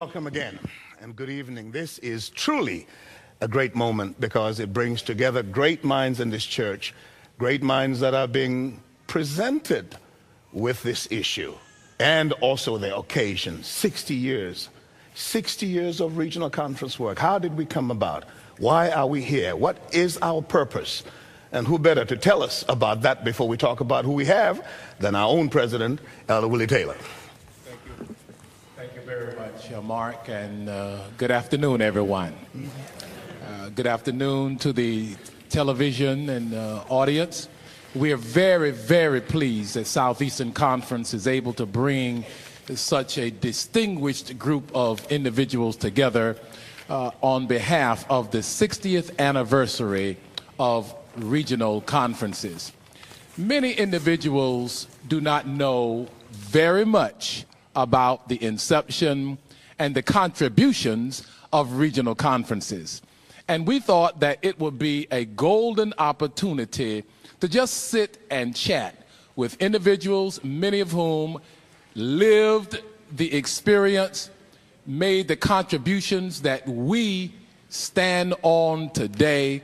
Welcome again and good evening. This is truly a great moment because it brings together great minds in this church, great minds that are being presented with this issue and also the occasion. 60 years of regional conference work. How did we come about? Why are we here? What is our purpose? And who better to tell us about that before we talk about who we have than our own president, Elder Willie Taylor. Thank you very much, Mark, and good afternoon, everyone. Good afternoon to the television and audience. We are very, very pleased that Southeastern Conference is able to bring such a distinguished group of individuals together on behalf of the 60th anniversary of regional conferences. Many individuals do not know very much about the inception and the contributions of regional conferences. And we thought that it would be a golden opportunity to just sit and chat with individuals, many of whom lived the experience, made the contributions that we stand on today,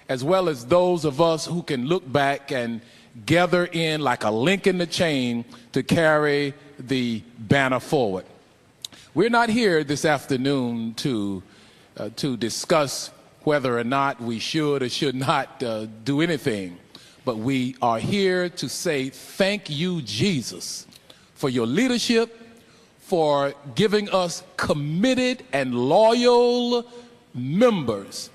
as well as those of us who can look back and gather in like a link in the chain to carry the banner forward. We're not here this afternoon to discuss whether or not we should or should not do anything, but we are here to say thank you, Jesus, for your leadership, for giving us committed and loyal members,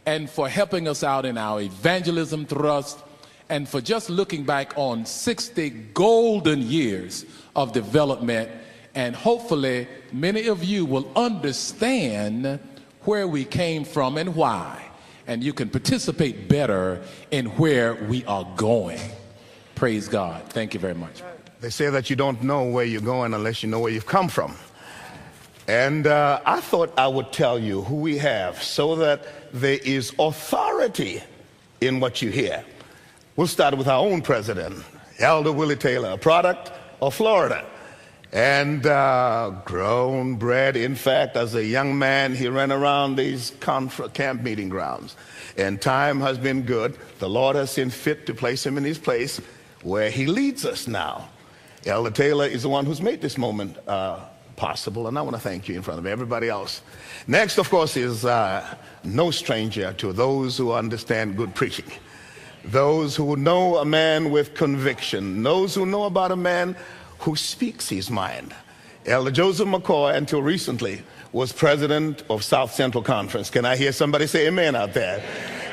and for helping us out in our evangelism thrust, and for just looking back on 60 golden years of development. And hopefully many of you will understand where we came from and why, and you can participate better in where we are going. Praise God. Thank you very much. They say that you don't know where you're going unless you know where you've come from. And I thought I would tell you who we have so that there is authority in what you hear. We'll start with our own president, Elder Willie Taylor, a product of Florida. And grown, bred, in fact, as a young man, he ran around these camp meeting grounds. And time has been good. The Lord has seen fit to place him in his place where he leads us now. Elder Taylor is the one who's made this moment possible, and I want to thank you in front of everybody else. Next, of course, is no stranger to those who understand good preaching. Those who know a man with conviction, those who know about a man who speaks his mind. Elder Joseph McCoy, until recently, was president of South Central Conference. Can I hear somebody say amen out there?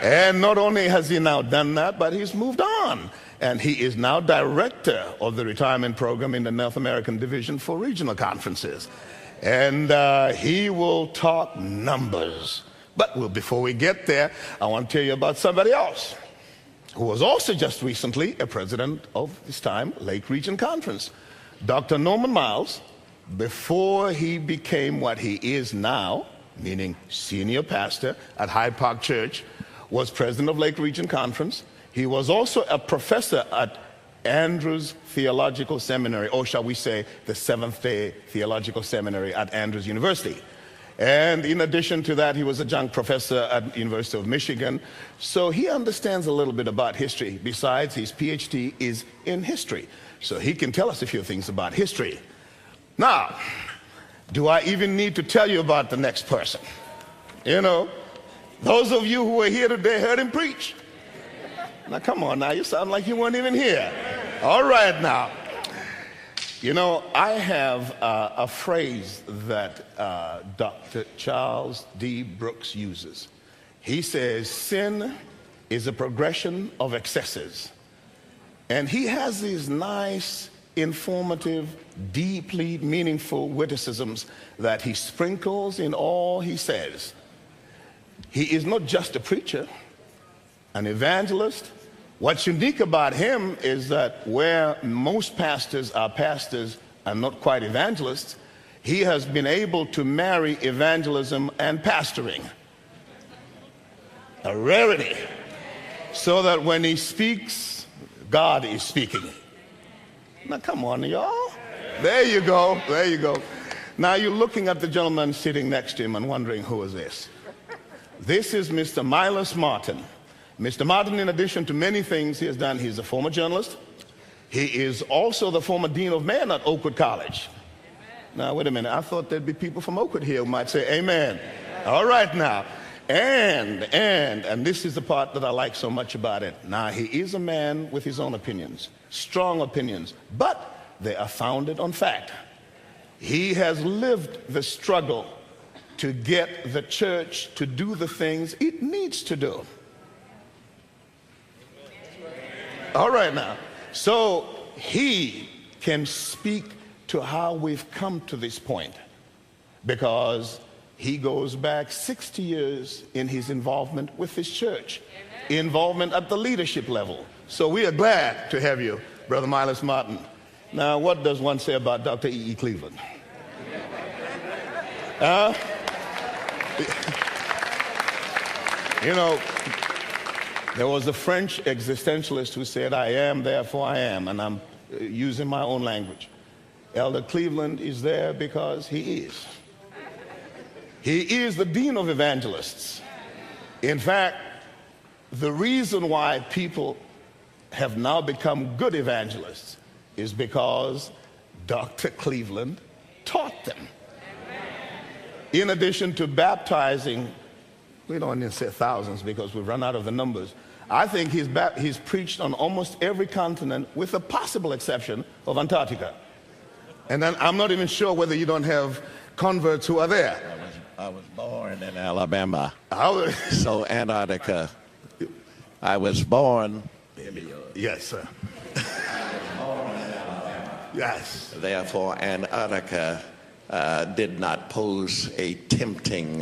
And not only has he now done that, but he's moved on. And he is now director of the retirement program in the North American Division for regional conferences. And he will talk numbers. But before we get there, I want to tell you about somebody else who was also just recently a president of this time, Lake Region Conference. Dr. Norman Miles, before he became what he is now, meaning senior pastor at Hyde Park Church, was president of Lake Region Conference. He was also a professor at Andrews Theological Seminary, or shall we say the Seventh-day Theological Seminary at Andrews University. And in addition to that, he was adjunct professor at University of Michigan. So he understands a little bit about history. Besides, his PhD is in history. So he can tell us a few things about history. Now, do I even need to tell you about the next person? You know, those of you who were here today heard him preach. Now, come on now, you sound like you weren't even here. All right now. You know, I have a phrase that Dr. Charles D. Brooks uses. He says, sin is a progression of excesses. And he has these nice, informative, deeply meaningful witticisms that he sprinkles in all he says. He is not just a preacher, an evangelist. What's unique about him is that where most pastors are not quite evangelists, he has been able to marry evangelism and pastoring. A rarity. So that when he speaks, God is speaking. Now come on, y'all. There you go. There you go. Now you're looking at the gentleman sitting next to him and wondering, who is this? This is Mr. Milas Martin. Mr. Martin, in addition to many things he has done, he's a former journalist. He is also the former dean of men at Oakwood College. Now, wait a minute. I thought there'd be people from Oakwood here who might say amen. All right now. And this is the part that I like so much about it. Now, he is a man with his own opinions, strong opinions, but they are founded on fact. He has lived the struggle to get the church to do the things it needs to do. All right now. So he can speak to how we've come to this point, because he goes back 60 years in his involvement with this church. Amen. Involvement at the leadership level. So we are glad to have you, Brother Milas Martin. Now, what does one say about Dr. E.E. Cleveland? You know, there was a French existentialist who said, I am, therefore I am, and I'm using my own language. Elder Cleveland is there because he is. He is the dean of evangelists. In fact, the reason why people have now become good evangelists is because Dr. Cleveland taught them. In addition to baptizing, we don't need to say thousands because we've run out of the numbers. I think he's preached on almost every continent with the possible exception of Antarctica. And then I'm not even sure whether you don't have converts who are there. I was born in Alabama, so Antarctica. I was born. Yes, sir. Yes. Therefore, Antarctica did not pose a tempting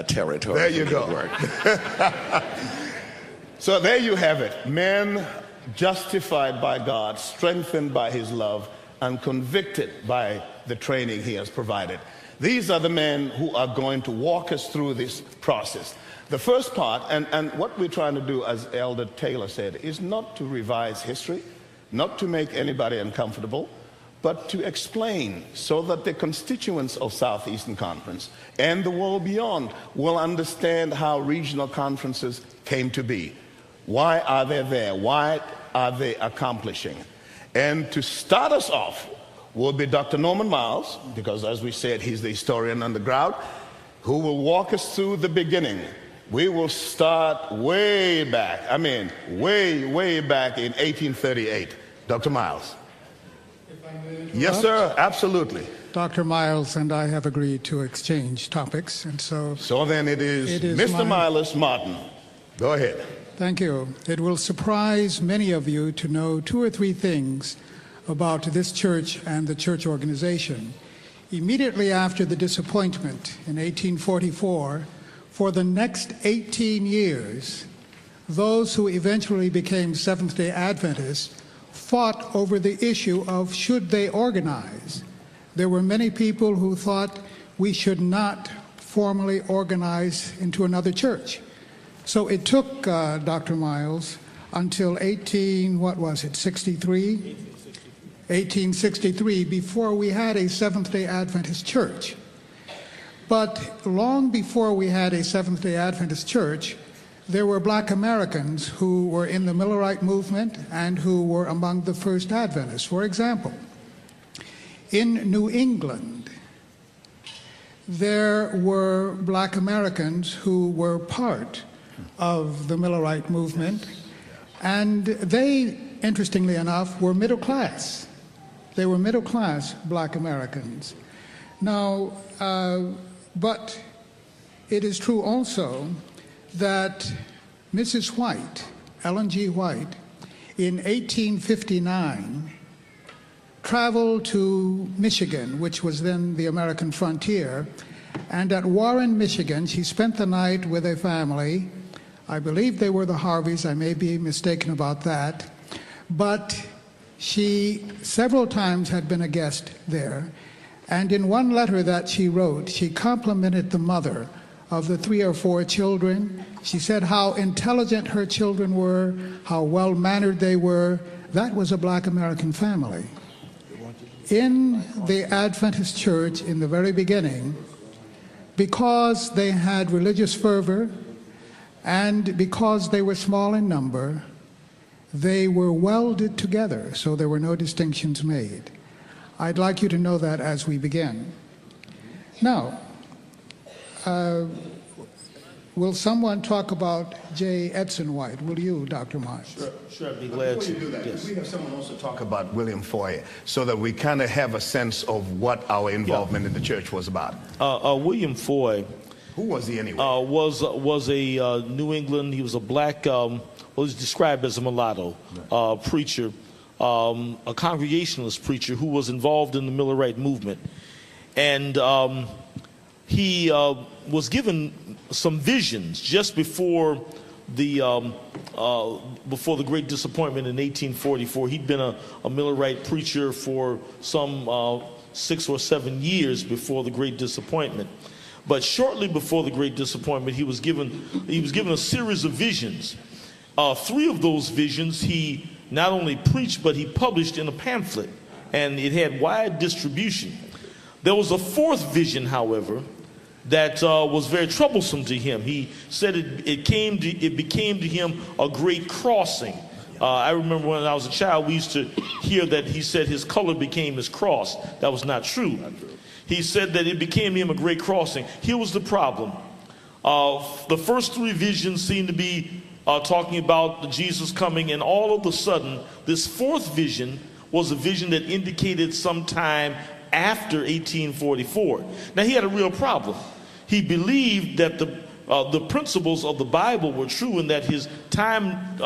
territory. There you go. So there you have it. Men justified by God, strengthened by his love, and convicted by the training he has provided. These are the men who are going to walk us through this process. The first part, and what we're trying to do, as Elder Taylor said, is not to revise history, not to make anybody uncomfortable, but to explain so that the constituents of Southeastern Conference and the world beyond will understand how regional conferences came to be. Why are they there? Why are they accomplishing? And to start us off will be Dr. Norman Miles, because as we said, he's the historian on the ground, who will walk us through the beginning. We will start way back, way back in 1838. Dr. Miles. Yes, sir, absolutely. Dr. Miles and I have agreed to exchange topics, and so then it is Mr. Milas Martin. Go ahead. Thank you. It will surprise many of you to know 2 or 3 things about this church and the church organization. Immediately after the disappointment in 1844, for the next 18 years, those who eventually became Seventh-day Adventists fought over the issue of should they organize. There were many people who thought we should not formally organize into another church. So it took Dr. Miles until 1863 before we had a Seventh-day Adventist church. But long before we had a Seventh-day Adventist church, there were black Americans who were in the Millerite movement and who were among the first Adventists. For example, in New England, there were black Americans who were part of the Millerite movement, and they, interestingly enough, were middle class. They were middle class black Americans. Now, but it is true also that Mrs. White, Ellen G. White, in 1859 traveled to Michigan, which was then the American frontier, and at Warren, Michigan, she spent the night with a family. I believe they were the Harveys. I may be mistaken about that. But she several times had been a guest there. And in one letter that she wrote, she complimented the mother of the 3 or 4 children. She said how intelligent her children were, how well-mannered they were. That was a black American family. in the Adventist Church in the very beginning, because they had religious fervor and because they were small in number, they were welded together, so there were no distinctions made. I'd like you to know that as we begin. Now, will someone talk about J. Edson White? Will you, Dr. Mines? Sure, I'd be glad to. Before you do that, Yes. we have someone also talk about William Foy so that we kind of have a sense of what our involvement in the church was about. William Foy Who was he anyway? was a New England. He was a black. He's described as a mulatto preacher, a Congregationalist preacher who was involved in the Millerite movement, and he was given some visions just before the Great Disappointment in 1844. He'd been a Millerite preacher for some 6 or 7 years before the Great Disappointment. But shortly before the Great Disappointment, he was given a series of visions. 3 of those visions he not only preached, but he published in a pamphlet, and it had wide distribution. There was a 4th vision, however, that was very troublesome to him. He said it became to him a great crossing. I remember when I was a child, we used to hear that he said his color became his cross. That was not true. He said that it became him a great crossing. Here was the problem. The first 3 visions seemed to be talking about Jesus coming, and all of a sudden, this 4th vision was a vision that indicated some time after 1844. Now, he had a real problem. He believed that the principles of the Bible were true and that his time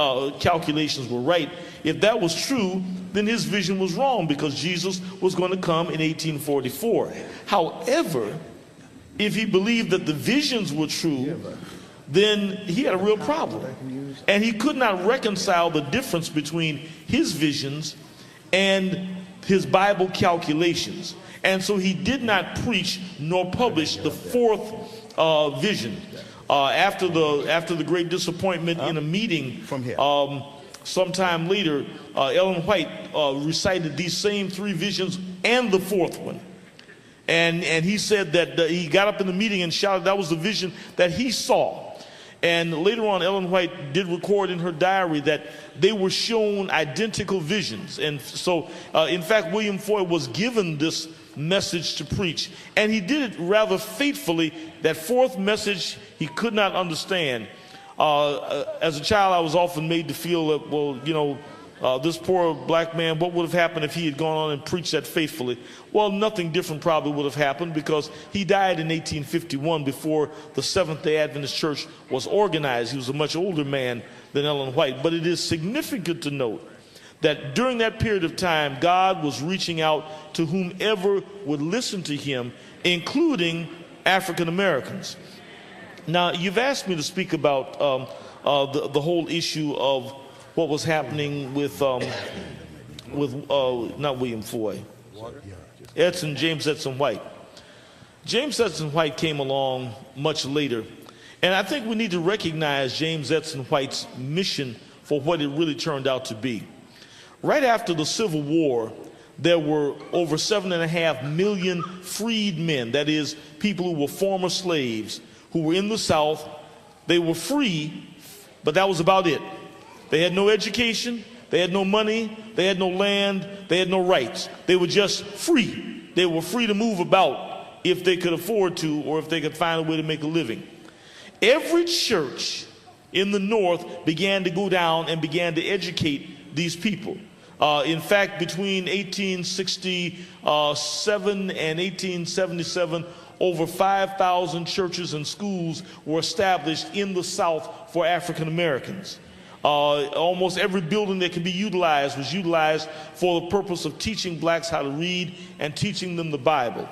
calculations were right. If that was true, then his vision was wrong because Jesus was going to come in 1844. However, if he believed that the visions were true, then he had a real problem. And he could not reconcile the difference between his visions and his Bible calculations. And so he did not preach nor publish the 4th vision. After the Great Disappointment in a meeting sometime later, Ellen White recited these same 3 visions and the 4th one. And he said that he got up in the meeting and shouted that was the vision that he saw. And later on, Ellen White did record in her diary that they were shown identical visions. And so, in fact, William Foy was given this message to preach. And he did it rather faithfully. That 4th message he could not understand. As a child, I was often made to feel that, well, you know, this poor black man, what would have happened if he had gone on and preached that faithfully? Well, nothing different probably would have happened because he died in 1851 before the Seventh-day Adventist Church was organized. He was a much older man than Ellen White. But it is significant to note that during that period of time, God was reaching out to whomever would listen to him, including African Americans. Now, you've asked me to speak about the whole issue of what was happening with not William Foy, James Edson White. James Edson White came along much later, and I think we need to recognize James Edson White's mission for what it really turned out to be. Right after the Civil War, there were over 7.5 million freed men, that is, people who were former slaves, who were in the South. They were free, but that was about it. They had no education, they had no money, they had no land, they had no rights. They were just free. They were free to move about if they could afford to or if they could find a way to make a living. Every church in the North began to go down and began to educate these people. In fact, between 1867 and 1877, over 5,000 churches and schools were established in the South for African Americans. Almost every building that could be utilized was utilized for the purpose of teaching blacks how to read and teaching them the Bible.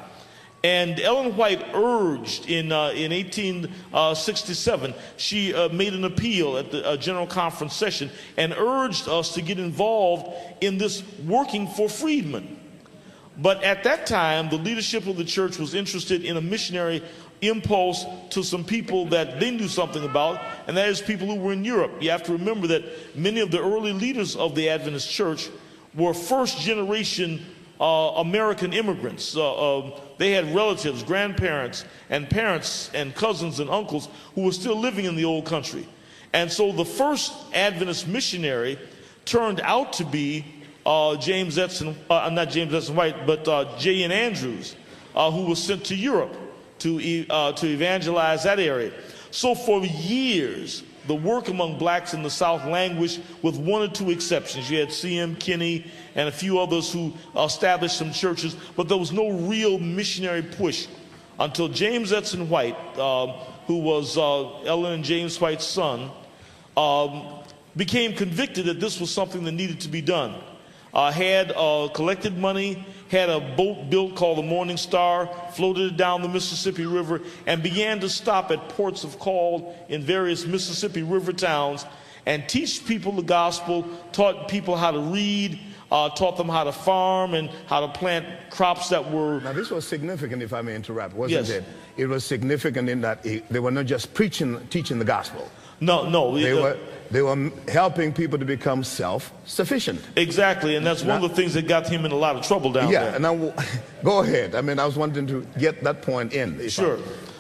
And Ellen White urged in 1867, she made an appeal at the General Conference session and urged us to get involved in this working for freedmen. But at that time, the leadership of the church was interested in a missionary impulse to some people that they knew something about, and that is people who were in Europe. You have to remember that many of the early leaders of the Adventist church were first generation American immigrants. They had relatives, grandparents, and parents, and cousins and uncles who were still living in the old country. And so the first Adventist missionary turned out to be not James Edson White, but J.N. Andrews, who was sent to Europe to evangelize that area. So for years, the work among blacks in the South languished, with one or two exceptions. You had C.M. Kinney and a few others who established some churches, but there was no real missionary push until James Edson White, who was Ellen and James White's son, became convicted that this was something that needed to be done. Had collected money, had a boat built called the Morning Star, floated it down the Mississippi River, and began to stop at ports of call in various Mississippi River towns and teach people the gospel, taught people how to read, taught them how to farm and how to plant crops that were... Now, this was significant, if I may interrupt, wasn't Yes. it? It was significant in that they were not just teaching the gospel. No. They were helping people to become self-sufficient. Exactly, and that's one of the things that got him in a lot of trouble down there. Yeah, and now, go ahead. I mean, I was wanting to get that point in. Sure.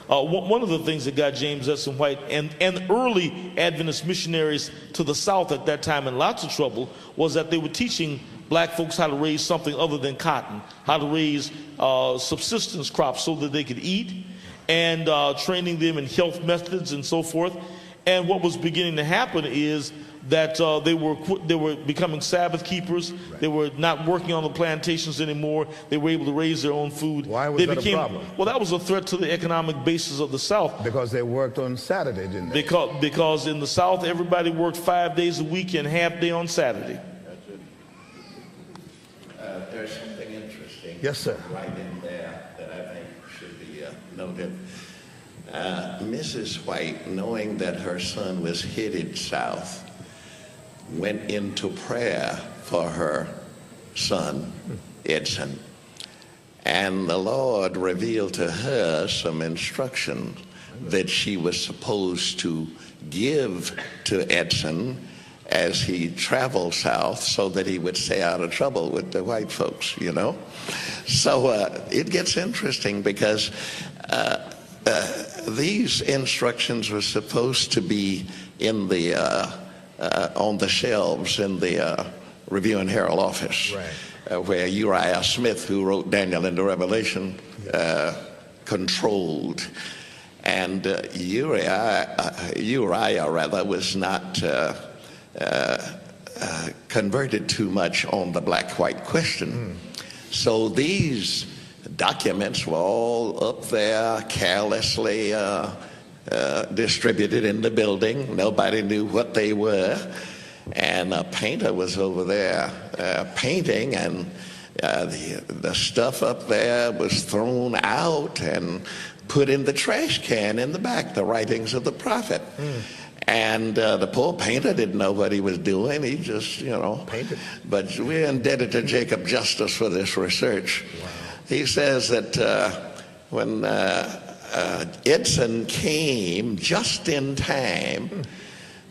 One of the things that got James Edson White and early Adventist missionaries to the South at that time in lots of trouble was that they were teaching black folks how to raise something other than cotton, how to raise subsistence crops so that they could eat, and training them in health methods and so forth. And what was beginning to happen is that they were becoming Sabbath keepers. Right. They were not working on the plantations anymore. They were able to raise their own food. Why was that a problem? Well, that was a threat to the economic basis of the South. Because they worked on Saturday, didn't they? Because in the South, everybody worked 5 days a week and half day on Saturday. There's something interesting. Yes, sir. Right in there that I think should be noted. Mrs. White, knowing that her son was headed south, went into prayer for her son, Edson. And the Lord revealed to her some instruction that she was supposed to give to Edson as he traveled south so that he would stay out of trouble with the white folks, you know. So it gets interesting because these instructions were supposed to be in the on the shelves in the Review and Herald office, right. Where Uriah Smith, who wrote Daniel and the Revelation, controlled. And Uriah was not converted too much on the black-white question. So these documents were all up there, carelessly distributed in the building. Nobody knew what they were. And a painter was over there painting, and the stuff up there was thrown out and put in the trash can in the back, the writings of the prophet. And the poor painter didn't know what he was doing. He just, painted. But we're indebted to Jacob Justice for this research. Wow. He says that when Edson came just in time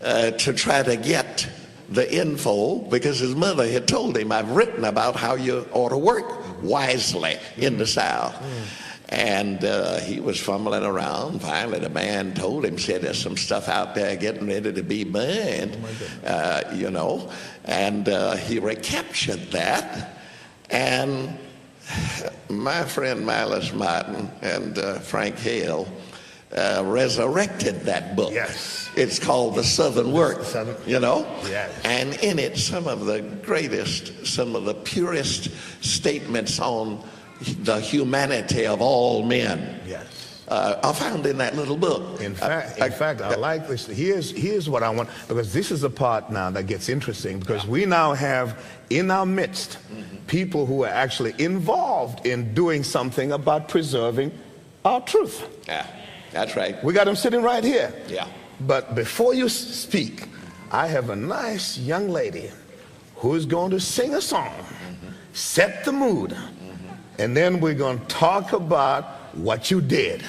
to try to get the info, because his mother had told him, I've written about how you ought to work wisely in the South. And he was fumbling around. Finally, the man told him, said, there's some stuff out there getting ready to be burned, and he recaptured that. And my friend Miles Martin and Frank Hale resurrected that book. Yes. It's called The Southern Work, Yes. And in it, some of the greatest, some of the purest statements on the humanity of all men are found in that little book. In fact, I like this. Here's what I want, because this is the part now that gets interesting, because we now have in our midst people who are actually involved in doing something about preserving our truth. Yeah, that's right. We got them sitting right here. Yeah. But before you speak, I have a nice young lady who's going to sing a song, set the mood, and then we're going to talk about what you did.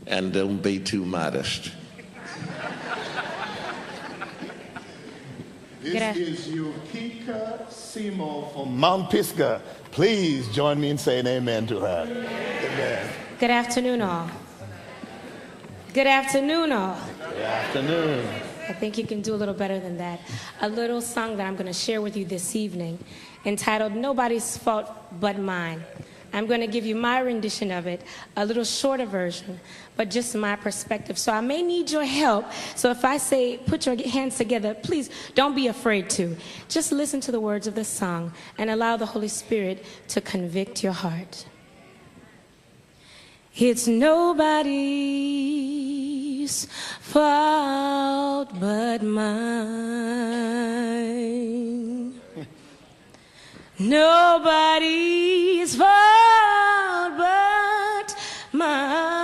And don't be too modest. This is Yukika Simo from Mount Pisgah. Please join me in saying amen to her. Amen. Good afternoon, all. Good afternoon, all. Good afternoon. I think you can do a little better than that. A little song that I'm going to share with you this evening entitled Nobody's Fault But Mine. I'm going to give you my rendition of it, a little shorter version, but just my perspective. So I may need your help. So if I say put your hands together, please don't be afraid to. Just listen to the words of the song and allow the Holy Spirit to convict your heart. It's nobody's fault but mine. Nobody's fault but mine.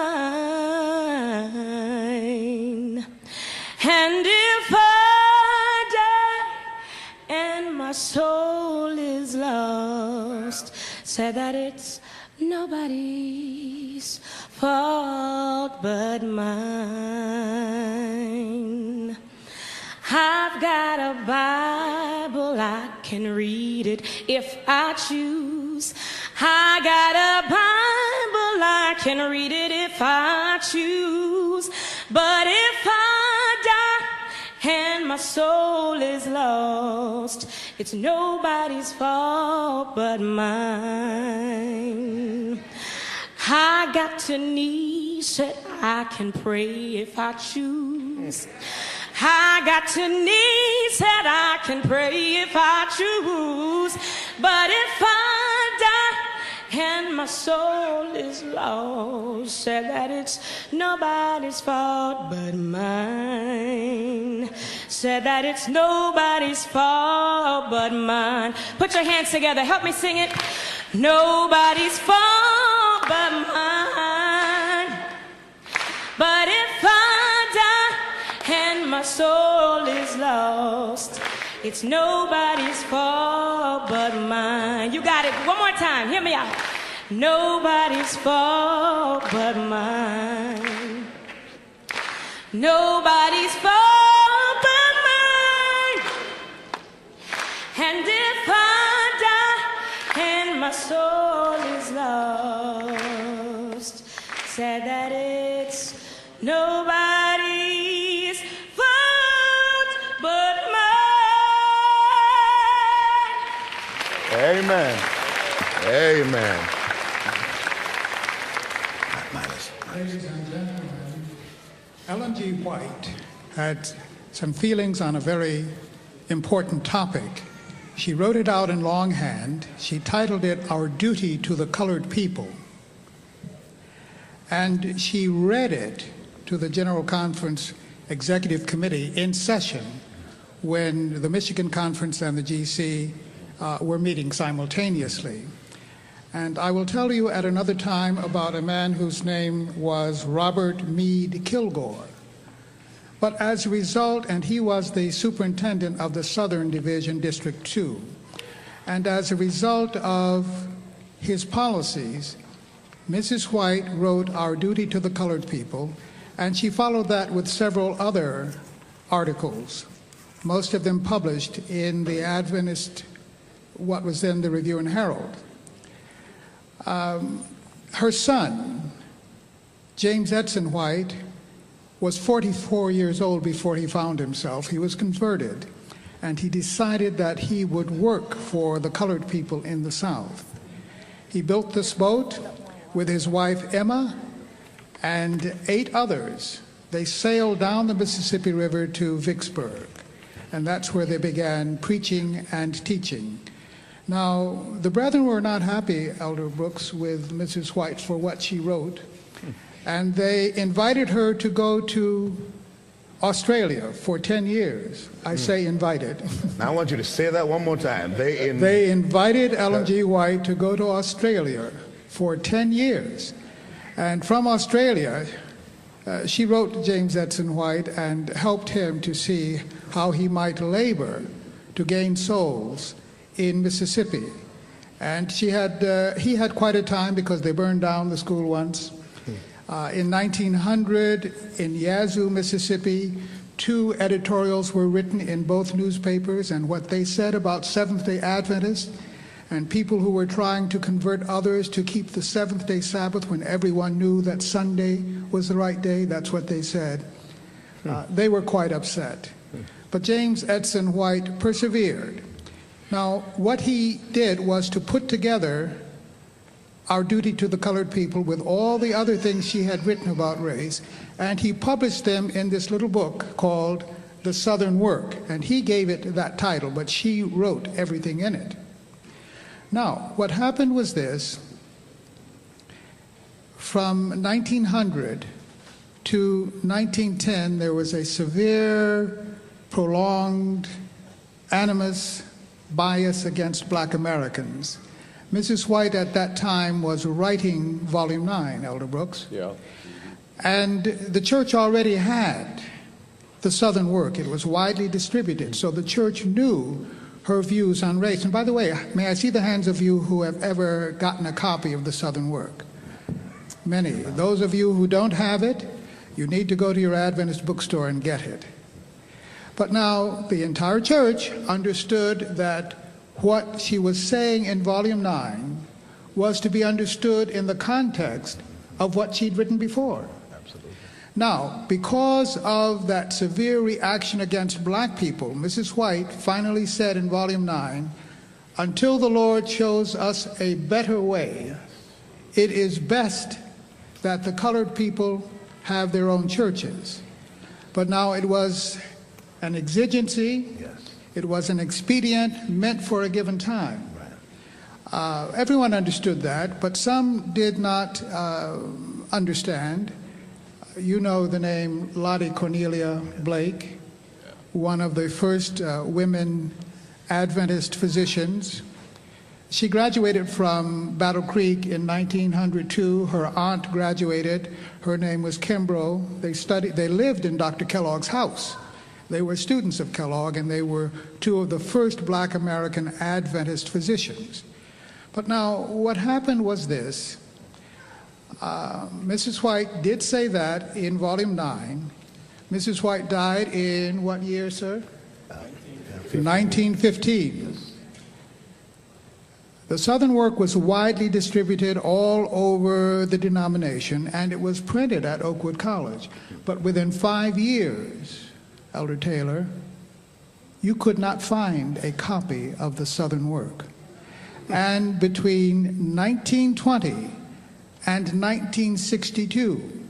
And if I die and my soul is lost, say that it's nobody's fault but mine. I've got a Bible, I can read it if I choose. I got a Bible, I can read it if I choose. But if I die and my soul is lost, it's nobody's fault but mine. I got to knees that I can pray if I choose. I got to knees that I can pray if I choose. But if I die and my soul is lost, say that it's nobody's fault but mine. Say that it's nobody's fault but mine. Put your hands together, help me sing it. Nobody's fault but mine. But if I die and my soul is lost, it's nobody's fault but mine. You got it. One more time. Hear me out. Nobody's fault but mine. Nobody's fault but mine. And if I die and my soul is lost, say that it's nobody's fault but mine. Amen. Amen. Ladies and gentlemen, Ellen G. White had some feelings on a very important topic. She wrote it out in longhand. She titled it Our Duty to the Colored People. And she read it to the General Conference Executive Committee in session when the Michigan Conference and the GC were meeting simultaneously. And I will tell you at another time about a man whose name was Robert Meade Kilgore. But as a result, and he was the superintendent of the Southern Division, District 2, and as a result of his policies, Mrs. White wrote Our Duty to the Colored People, and she followed that with several other articles, most of them published in the Adventist, what was then the Review and Herald. Her son, James Edson White, was 44 years old before he found himself. He was converted, and he decided that he would work for the colored people in the South. He built this boat with his wife Emma and 8 others. They sailed down the Mississippi River to Vicksburg, and that's where they began preaching and teaching. Now, the brethren were not happy, Elder Brooks, with Mrs. White for what she wrote, and they invited her to go to Australia for 10 years. I say invited. Now I want you to say that one more time. They invited Ellen G. White to go to Australia for 10 years. And from Australia, she wrote to James Edson White and helped him to see how he might labor to gain souls in Mississippi. And he had quite a time because they burned down the school once. In 1900, in Yazoo, Mississippi, 2 editorials were written in both newspapers, and what they said about Seventh-day Adventists and people who were trying to convert others to keep the Seventh-day Sabbath when everyone knew that Sunday was the right day, that's what they said. They were quite upset. But James Edson White persevered. Now, what he did was to put together Our Duty to the Colored People with all the other things she had written about race, and he published them in this little book called The Southern Work, and he gave it that title, but she wrote everything in it. Now, what happened was this. From 1900 to 1910, there was a severe, prolonged animus, bias against black Americans. Mrs. White at that time was writing Volume 9, Elder Brooks. Yeah. And the church already had the Southern Work. It was widely distributed, so the church knew her views on race. And by the way, may I see the hands of you who have ever gotten a copy of the Southern Work? Many. Those of you who don't have it, you need to go to your Adventist bookstore and get it. But now the entire church understood that what she was saying in Volume 9 was to be understood in the context of what she'd written before. Absolutely. Now, because of that severe reaction against black people, Mrs. White finally said in Volume 9, until the Lord shows us a better way, it is best that the colored people have their own churches. But now it was an exigency. Yes. It was an expedient meant for a given time. Right. Everyone understood that, but some did not understand. You know the name Lottie Cornelia Blake, one of the first women Adventist physicians. She graduated from Battle Creek in 1902. Her aunt graduated. Her name was Kimbrough. They lived in Dr. Kellogg's house. They were students of Kellogg, and they were 2 of the first black American Adventist physicians. But now, what happened was this. Mrs. White did say that in Volume 9. Mrs. White died in what year, sir? 1915. The Southern Work was widely distributed all over the denomination, and it was printed at Oakwood College. But within 5 years, Elder Taylor, you could not find a copy of the Southern Work. And between 1920 and 1962,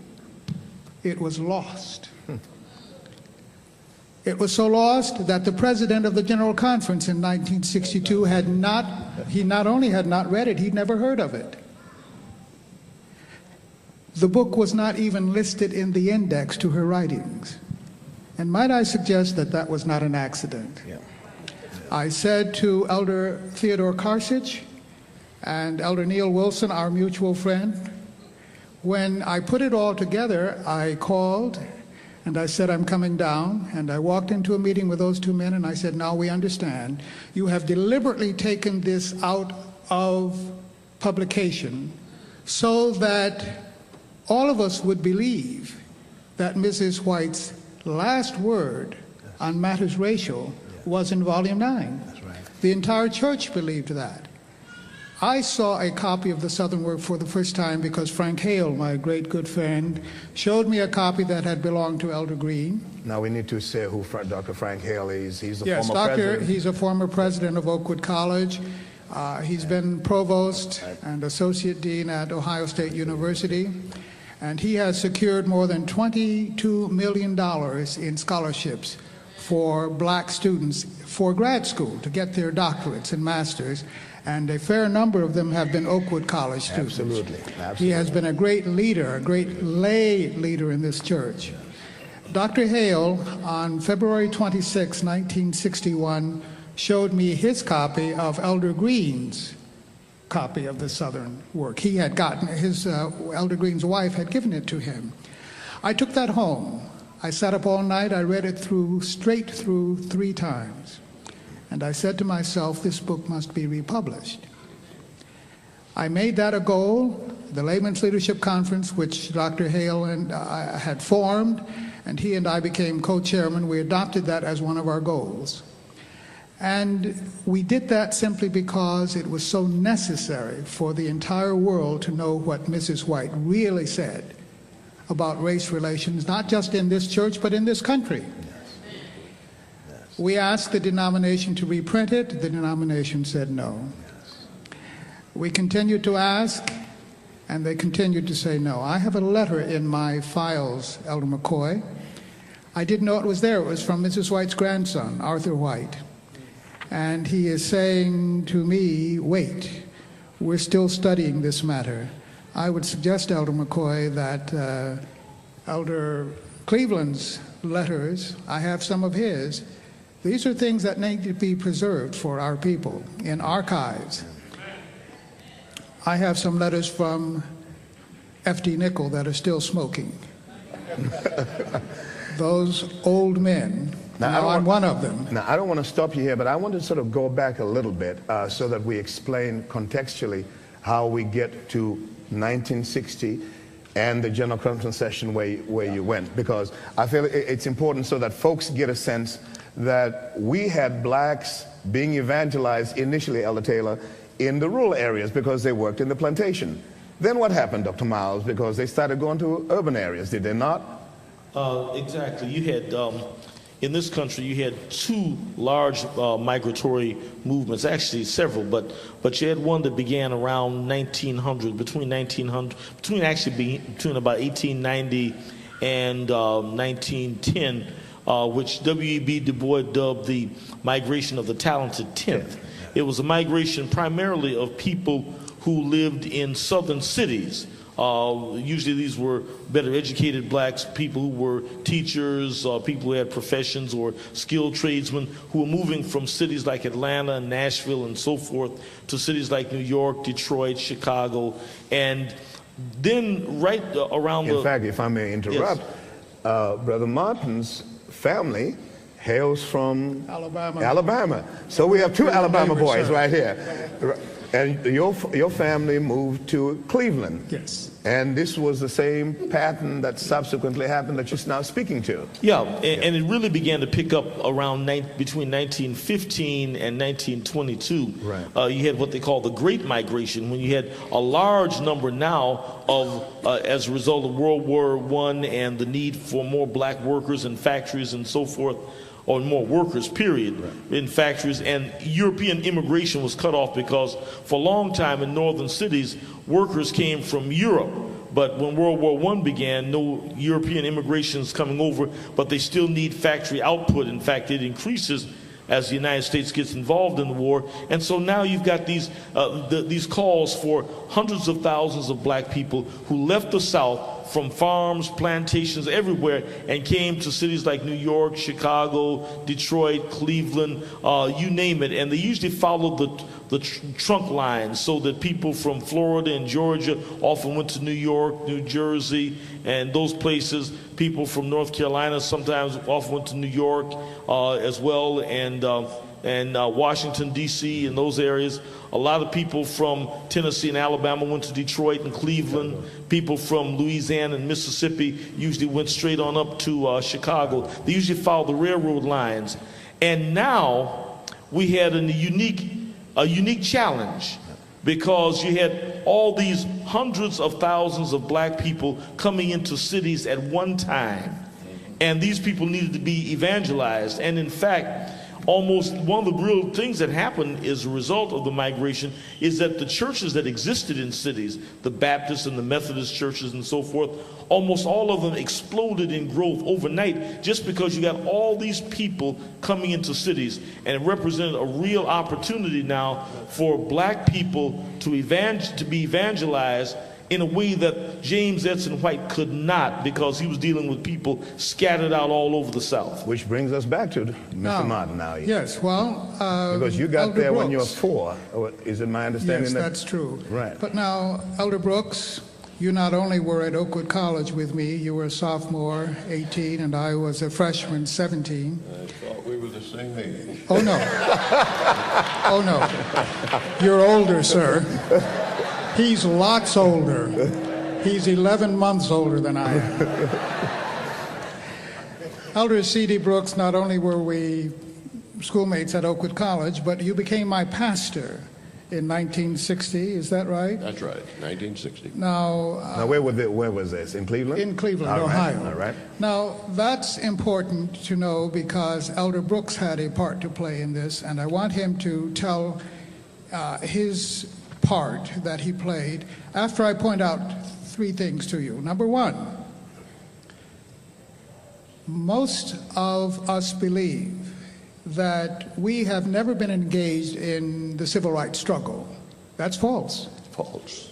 it was lost. It was so lost that the president of the General Conference in 1962 not only had not read it, he'd never heard of it. The book was not even listed in the index to her writings. And might I suggest that that was not an accident? Yeah. I said to Elder Theodore Karsich and Elder Neil Wilson, our mutual friend, when I put it all together, I called and I said, I'm coming down. And I walked into a meeting with those 2 men and I said, now we understand. You have deliberately taken this out of publication so that all of us would believe that Mrs. White's last word on matters racial was in Volume 9. That's right. The entire church believed that. I saw a copy of the Southern Work for the first time because Frank Hale, my great good friend, showed me a copy that had belonged to Elder Green. Now we need to say who Dr. Frank Hale is. He's the Yes, former president. he's a former president of Oakwood College. He's been provost and associate dean at Ohio State University. And he has secured more than $22 million in scholarships for black students for grad school to get their doctorates and masters. And a fair number of them have been Oakwood College students. Absolutely. He has been a great leader, a great lay leader in this church. Dr. Hale, on February 26, 1961, showed me his copy of Elder Green's copy of the Southern Work. He had gotten, Elder Green's wife had given it to him. I took that home. I sat up all night. I read it straight through 3 times. And I said to myself, this book must be republished. I made that a goal. The Layman's Leadership Conference, which Dr. Hale and I had formed, and he and I became co-chairman. We adopted that as one of our goals. And we did that simply because it was so necessary for the entire world to know what Mrs. White really said about race relations, not just in this church, but in this country. We asked the denomination to reprint it. The denomination said no. We continued to ask, and they continued to say no. I have a letter in my files, Elder McCoy. I didn't know it was there. It was from Mrs. White's grandson, Arthur White. And he is saying to me, wait, we're still studying this matter. I would suggest, Elder McCoy, that Elder Cleveland's letters, I have some of his, these are things that need to be preserved for our people in archives. I have some letters from F.D. Nickel that are still smoking. Those old men. Now I'm one of them. Now, I don't want to stop you here, but I want to sort of go back a little bit so that we explain contextually how we get to 1960 and the General Conference session where you went, because I feel it's important so that folks get a sense that we had blacks being evangelized initially, Elder Taylor, in the rural areas because they worked in the plantation. Then what happened, Dr. Miles? Because they started going to urban areas, did they not? Exactly. You had, in this country, you had two large migratory movements, actually several, but you had one that began around 1900, between about 1890 and 1910, which W.E.B. Du Bois dubbed the migration of the talented tenth. It was a migration primarily of people who lived in southern cities. Usually these were better educated blacks, people who were teachers, people who had professions or skilled tradesmen who were moving from cities like Atlanta and Nashville and so forth to cities like New York, Detroit, Chicago. And then right around In fact, if I may interrupt, yes. Brother Martin's family hails from Alabama. So we have two Alabama boys right here. And your family moved to Cleveland. Yes. And this was the same pattern that subsequently happened that you're now speaking to. Yeah, and it really began to pick up around between 1915 and 1922. Right. You had what they call the Great Migration, when you had a large number now of, as a result of World War I and the need for more black workers in factories and so forth, or more workers, period, right, in factories. And European immigration was cut off because for a long time in northern cities, workers came from Europe. But when World War I began, no European immigration is coming over, but they still need factory output. In fact, it increases as the United States gets involved in the war. And so now you've got these calls for hundreds of thousands of black people who left the South from farms, plantations, everywhere, and came to cities like New York, Chicago, Detroit, Cleveland, you name it. And they usually followed the trunk lines, so that people from Florida and Georgia often went to New York, New Jersey, and those places. People from North Carolina sometimes often went to New York as well, and Washington, D.C., in those areas. A lot of people from Tennessee and Alabama went to Detroit and Cleveland. People from Louisiana and Mississippi usually went straight on up to Chicago. They usually followed the railroad lines. And now we had a unique challenge, because you had all these hundreds of thousands of black people coming into cities at one time. And these people needed to be evangelized. And in fact, almost one of the real things that happened as a result of the migration is that the churches that existed in cities, the Baptist and the Methodist churches and so forth, almost all of them exploded in growth overnight, just because you got all these people coming into cities. And it represented a real opportunity now for black people to be evangelized in a way that James Edson White could not, because he was dealing with people scattered out all over the South. Which brings us back to Mr. Martin now. Yes, well, because you got Elder there Brooks. when you were 4. Is it my understanding? Yes, that's true. Right. But now, Elder Brooks, you not only were at Oakwood College with me, you were a sophomore, 18, and I was a freshman, 17. I thought we were the same age. Oh, no. Oh, no. You're older, sir. He's lots older. He's 11 months older than I am. Elder C.D. Brooks, not only were we schoolmates at Oakwood College, but you became my pastor in 1960. Is that right? That's right, 1960. Now, Where was this? In Cleveland? in Cleveland, All right, Ohio. all right. Now, that's important to know because Elder Brooks had a part to play in this, and I want him to tell his part that he played after I point out three things to you. Number one, most of us believe that we have never been engaged in the civil rights struggle. That's false. False.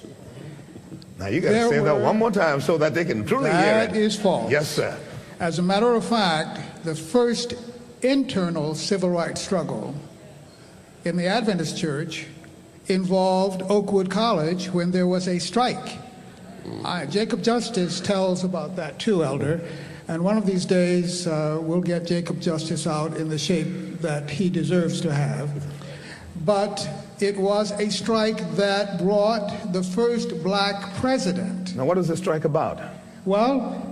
Now you got to There say that were- one more time so that they can truly hear That it. is false. Yes, sir. As a matter of fact, the first internal civil rights struggle in the Adventist Church involved Oakwood College when there was a strike. Jacob Justice tells about that too, Elder. And one of these days, we'll get Jacob Justice out in the shape that he deserves to have. But it was a strike that brought the first black president. Now, what is the strike about? Well,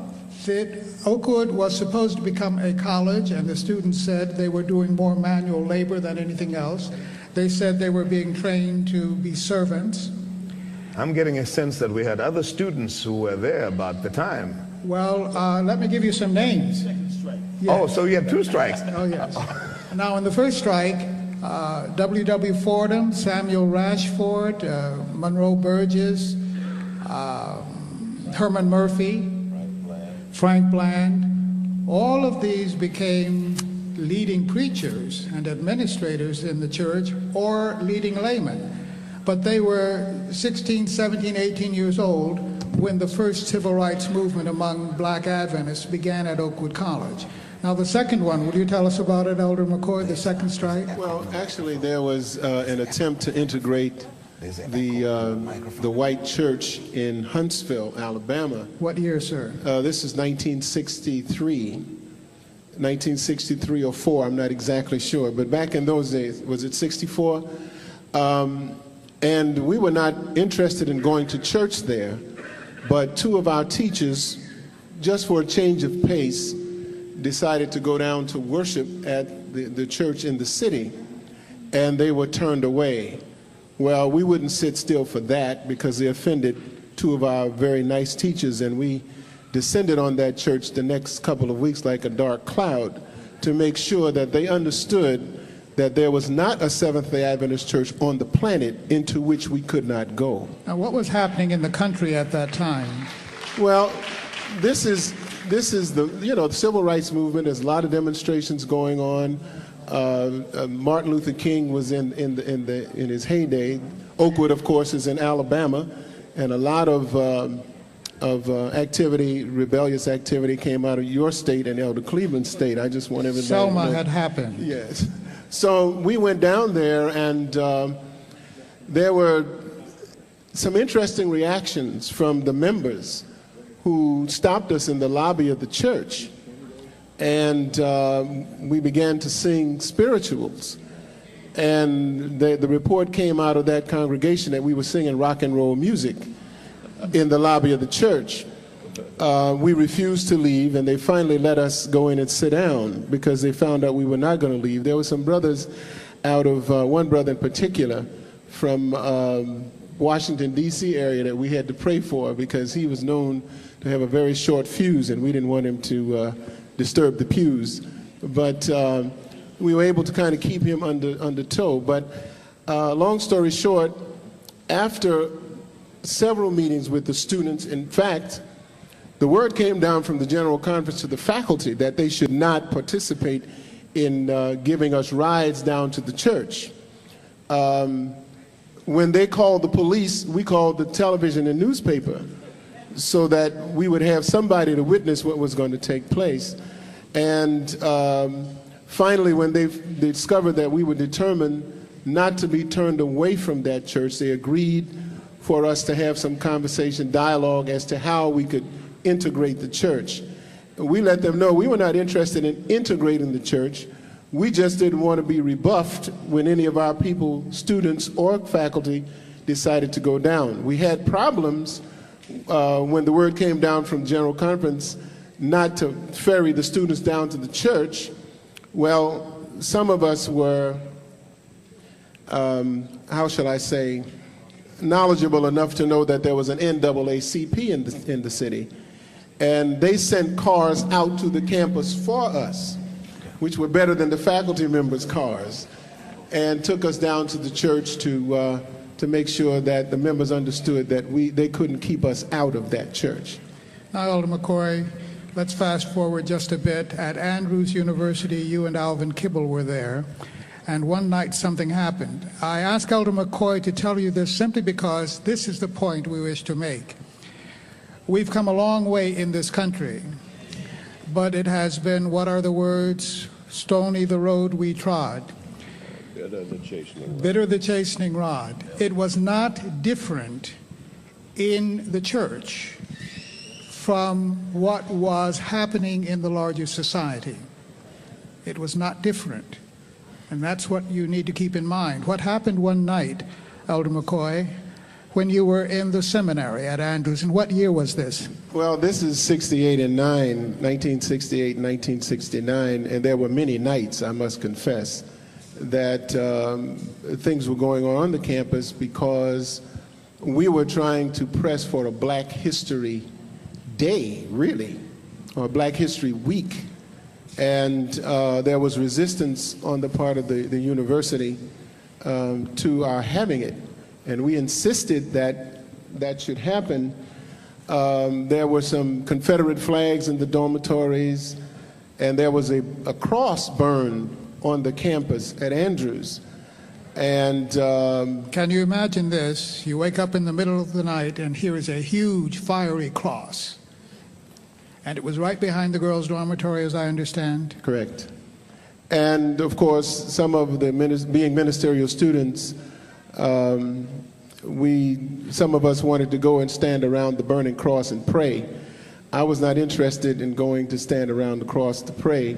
Oakwood was supposed to become a college, and the students said they were doing more manual labor than anything else. They said they were being trained to be servants. I'm getting a sense that we had other students who were there about the time. Well, let me give you some names. Yes. Oh, so you had two strikes. Oh, yes. Now, in the first strike, W.W. Fordham, Samuel Rashford, Monroe Burgess, Herman Murphy, Frank Bland, all of these became leading preachers and administrators in the church or leading laymen. But they were 16, 17, 18 years old when the first civil rights movement among black Adventists began at Oakwood College. Now, the second one, would you tell us about it, Elder McCoy, the second strike? Well, actually, there was an attempt to integrate the white church in Huntsville, Alabama. What year, sir? This is 1963 or 4, I'm not exactly sure. But back in those days, was it 64? And we were not interested in going to church there, but two of our teachers, just for a change of pace, decided to go down to worship at the church in the city, and they were turned away. Well, we wouldn't sit still for that because they offended two of our very nice teachers, and we descended on that church the next couple of weeks like a dark cloud to make sure that they understood that there was not a Seventh-day Adventist church on the planet into which we could not go. Now, what was happening in the country at that time? Well, this is the civil rights movement. There's a lot of demonstrations going on. Martin Luther King was in his heyday. Oakwood, of course, is in Alabama, and a lot of activity, rebellious activity, came out of your state and Elder Cleveland State. I just want everybody Selma to know. had happened. Yes. So we went down there, and there were some interesting reactions from the members who stopped us in the lobby of the church. And we began to sing spirituals. And the report came out of that congregation that we were singing rock and roll music in the lobby of the church. We refused to leave, and they finally let us go in and sit down because they found out we were not going to leave. There were some brothers out of, one brother in particular, from Washington, D.C. area that we had to pray for because he was known to have a very short fuse, and we didn't want him to disturb the pews. But we were able to kind of keep him under tow. But long story short, after several meetings with the students, in fact, the word came down from the General Conference to the faculty that they should not participate in giving us rides down to the church. When they called the police, we called the television and newspaper so that we would have somebody to witness what was going to take place. And finally, when they discovered that we were determined not to be turned away from that church, they agreed for us to have some conversation, dialogue as to how we could integrate the church. We let them know we were not interested in integrating the church. We just didn't want to be rebuffed when any of our people, students or faculty, decided to go down. We had problems when the word came down from General Conference not to ferry the students down to the church. Well, some of us were, how shall I say, knowledgeable enough to know that there was an NAACP in the city. And they sent cars out to the campus for us, which were better than the faculty members' cars, and took us down to the church to make sure that the members understood that they couldn't keep us out of that church. Now, Elder McCoy, let's fast forward just a bit. At Andrews University, you and Alvin Kibble were there, and one night something happened. I ask Elder McCoy to tell you this simply because this is the point we wish to make. We've come a long way in this country, but it has been, what are the words? Stony the road we trod. Bitter the chastening rod. It was not different in the church from what was happening in the larger society. It was not different. And that's what you need to keep in mind. What happened one night, Elder McCoy, when you were in the seminary at Andrews, and what year was this? Well, this is 68 and 9, 1968 and 1969, and there were many nights, I must confess, that things were going on the campus because we were trying to press for a Black History Day, really, or Black History Week. And there was resistance on the part of the university to our having it. And we insisted that that should happen. There were some Confederate flags in the dormitories, and there was a cross burned on the campus at Andrews. And can you imagine this? You wake up in the middle of the night and here is a huge fiery cross. And it was right behind the girls' dormitory, as I understand. Correct. And of course, some of the being ministerial students, some of us wanted to go and stand around the burning cross and pray. I was not interested in going to stand around the cross to pray.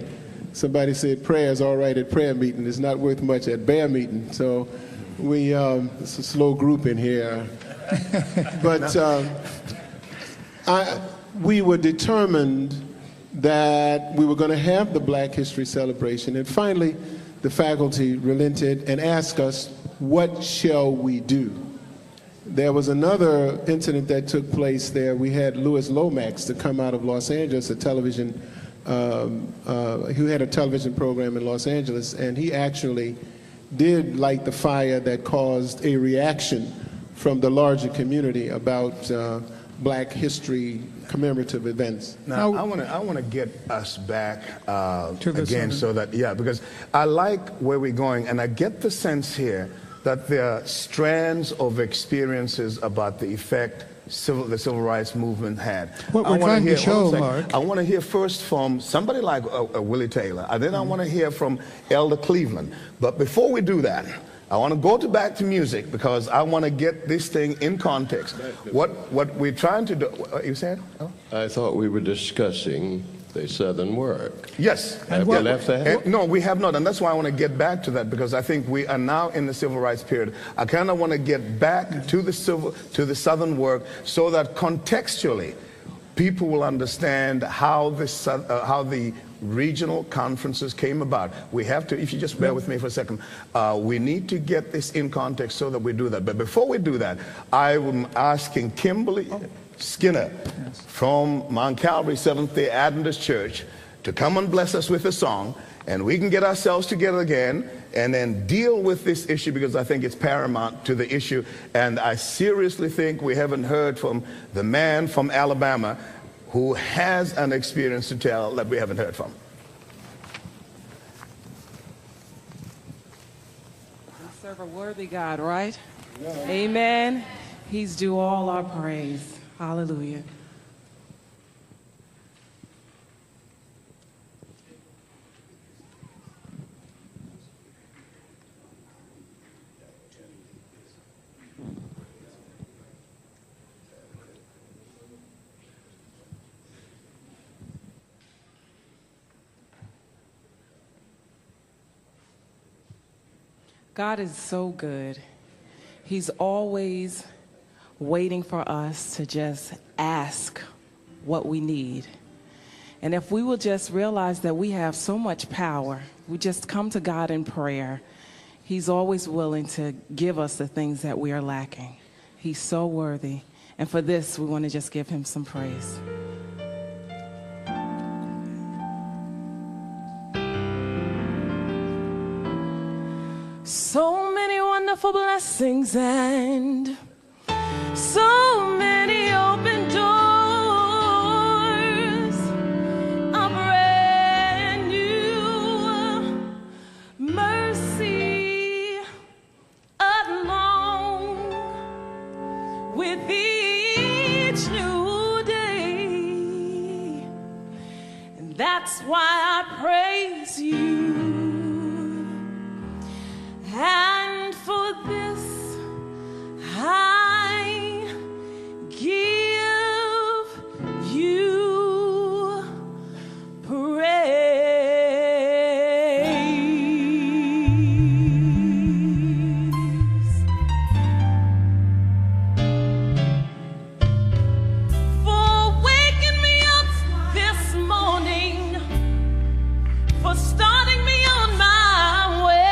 Somebody said prayer is all right at prayer meeting. It's not worth much at bear meeting. So it's a slow group in here. But we were determined that we were going to have the Black History celebration. And finally, the faculty relented and asked us, what shall we do? There was another incident that took place there. We had Louis Lomax to come out of Los Angeles, who had a television program in Los Angeles, and he actually did light the fire that caused a reaction from the larger community about Black history commemorative events. Now, I want to get us back again so that, because I like where we're going, and I get the sense here that there are strands of experiences about the effect the civil rights movement had. What we're trying to show, Mark. I want to hear first from somebody like Willie Taylor, and then I want to hear from Elder Cleveland. But before we do that, I want to go back to music because I want to get this thing in context. What we're trying to do, you said? Oh? I thought we were discussing the Southern work. Yes. Have you left that? No, we have not, and that's why I want to get back to that, because I think we are now in the civil rights period. I kind of want to get back to the Southern work so that contextually people will understand how the regional conferences came about. We have to, if you just bear with me for a second, we need to get this in context so that we do that. But before we do that, I'm asking Kimberly Skinner from Mount Calvary Seventh-day Adventist Church to come and bless us with a song, and we can get ourselves together again and then deal with this issue, because I think it's paramount to the issue. And I seriously think we haven't heard from the man from Alabama who has an experience to tell that we haven't heard from. We serve a worthy God, right? Yeah. Amen. He's due all our praise. Hallelujah. God is so good. He's always waiting for us to just ask what we need. And if we will just realize that we have so much power, we just come to God in prayer. He's always willing to give us the things that we are lacking. He's so worthy. And for this, we want to just give him some praise. So many wonderful blessings and so many open doors, a brand new mercy along with each new day. And that's why I praise you. And for this I give you praise. For waking me up this morning, for starting me on my way.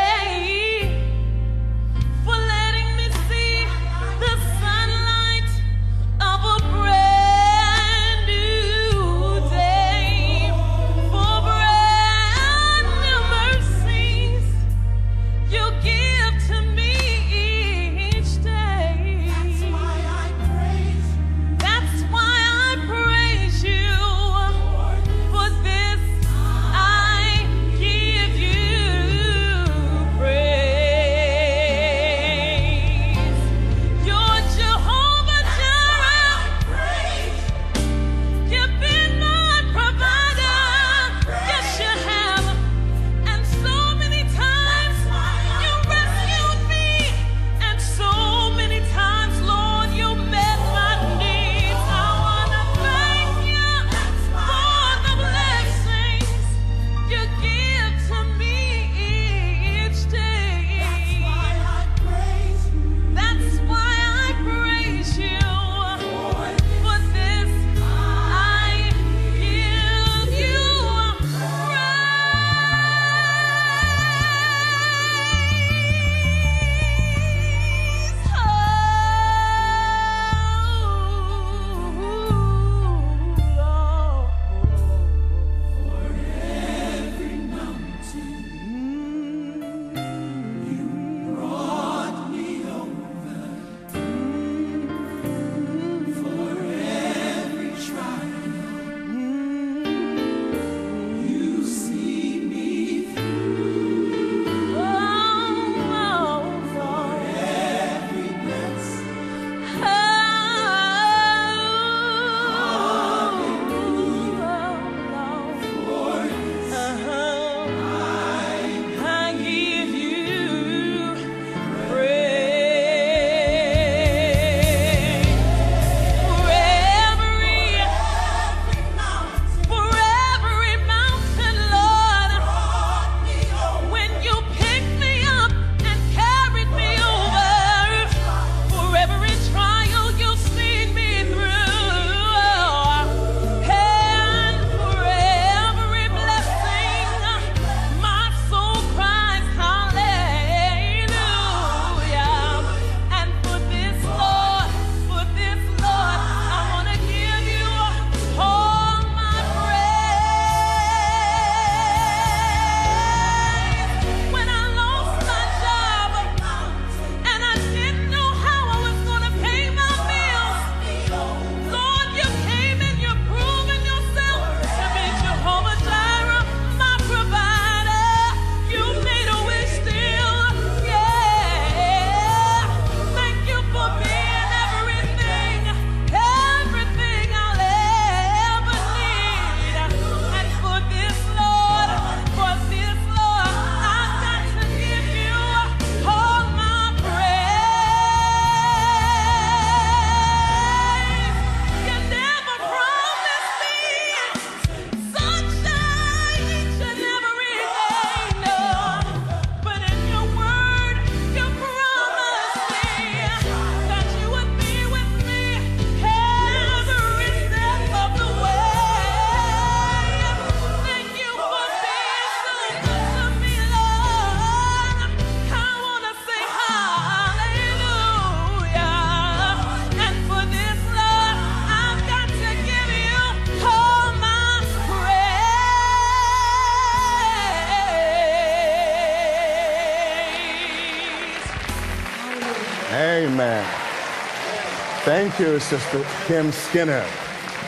Thank you, Sister Kim Skinner.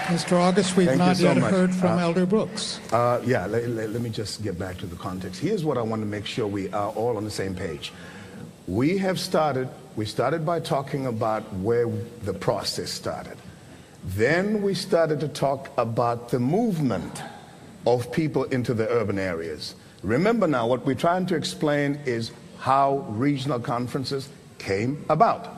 Mr. August, we've Thank you not so yet much. heard from Elder Brooks. Let me just get back to the context. Here's what I want to make sure we are all on the same page. We started by talking about where the process started. Then we started to talk about the movement of people into the urban areas. Remember now, what we're trying to explain is how regional conferences came about.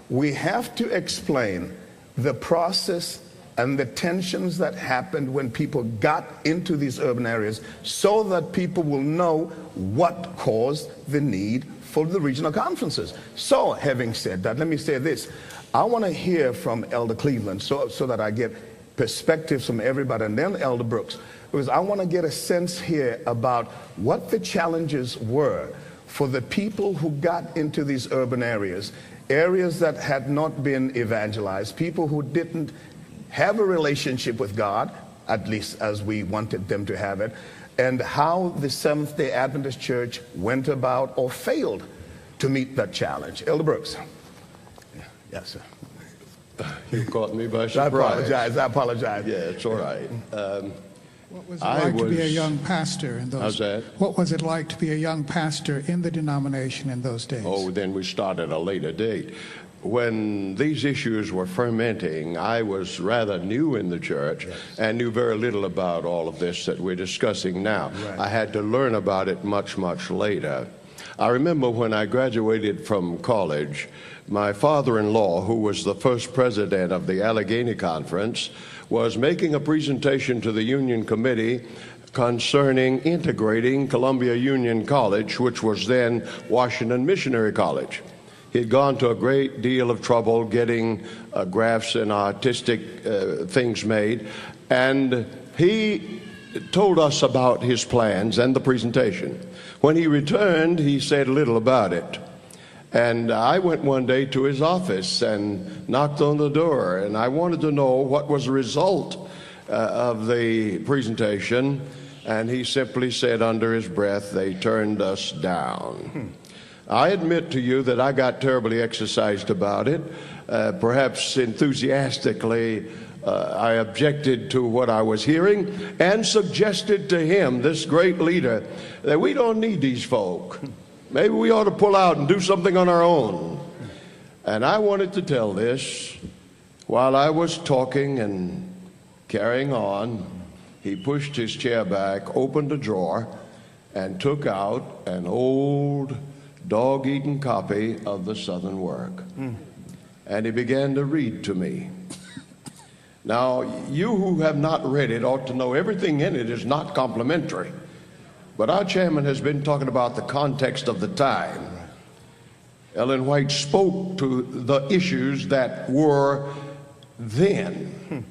We have to explain the process and the tensions that happened when people got into these urban areas so that people will know what caused the need for the regional conferences. So, having said that, let me say this. I want to hear from Elder Cleveland so that I get perspectives from everybody, and then Elder Brooks, because I want to get a sense here about what the challenges were for the people who got into these urban areas, areas that had not been evangelized, people who didn't have a relationship with God, at least as we wanted them to have it, and how the Seventh-day Adventist Church went about or failed to meet that challenge. Elder Brooks. Yes, sir. You caught me by surprise. I apologize. Yeah, it's all right. What was it like to be a young pastor in those? How's that? What was it like to be a young pastor in the denomination in those days? Oh, then we start at a later date. When these issues were fermenting, I was rather new in the church and knew very little about all of this that we're discussing now. Right. I had to learn about it much, much later. I remember when I graduated from college, my father-in-law, who was the first president of the Allegheny Conference, was making a presentation to the Union Committee concerning integrating Columbia Union College, which was then Washington Missionary College. He'd gone to a great deal of trouble getting graphs and artistic things made, and he told us about his plans and the presentation. When he returned, he said little about it. And I went one day to his office and knocked on the door, and I wanted to know what was the result of the presentation, and he simply said under his breath, "They turned us down." I admit to you that I got terribly exercised about it. Perhaps enthusiastically, I objected to what I was hearing and suggested to him, this great leader, that we don't need these folk. Maybe we ought to pull out and do something on our own. And I wanted to tell this. While I was talking and carrying on, he pushed his chair back, opened a drawer, and took out an old dog-eaten copy of the Southern Work. And he began to read to me. Now, you who have not read it ought to know everything in it is not complimentary. But our chairman has been talking about the context of the time. Ellen White spoke to the issues that were then.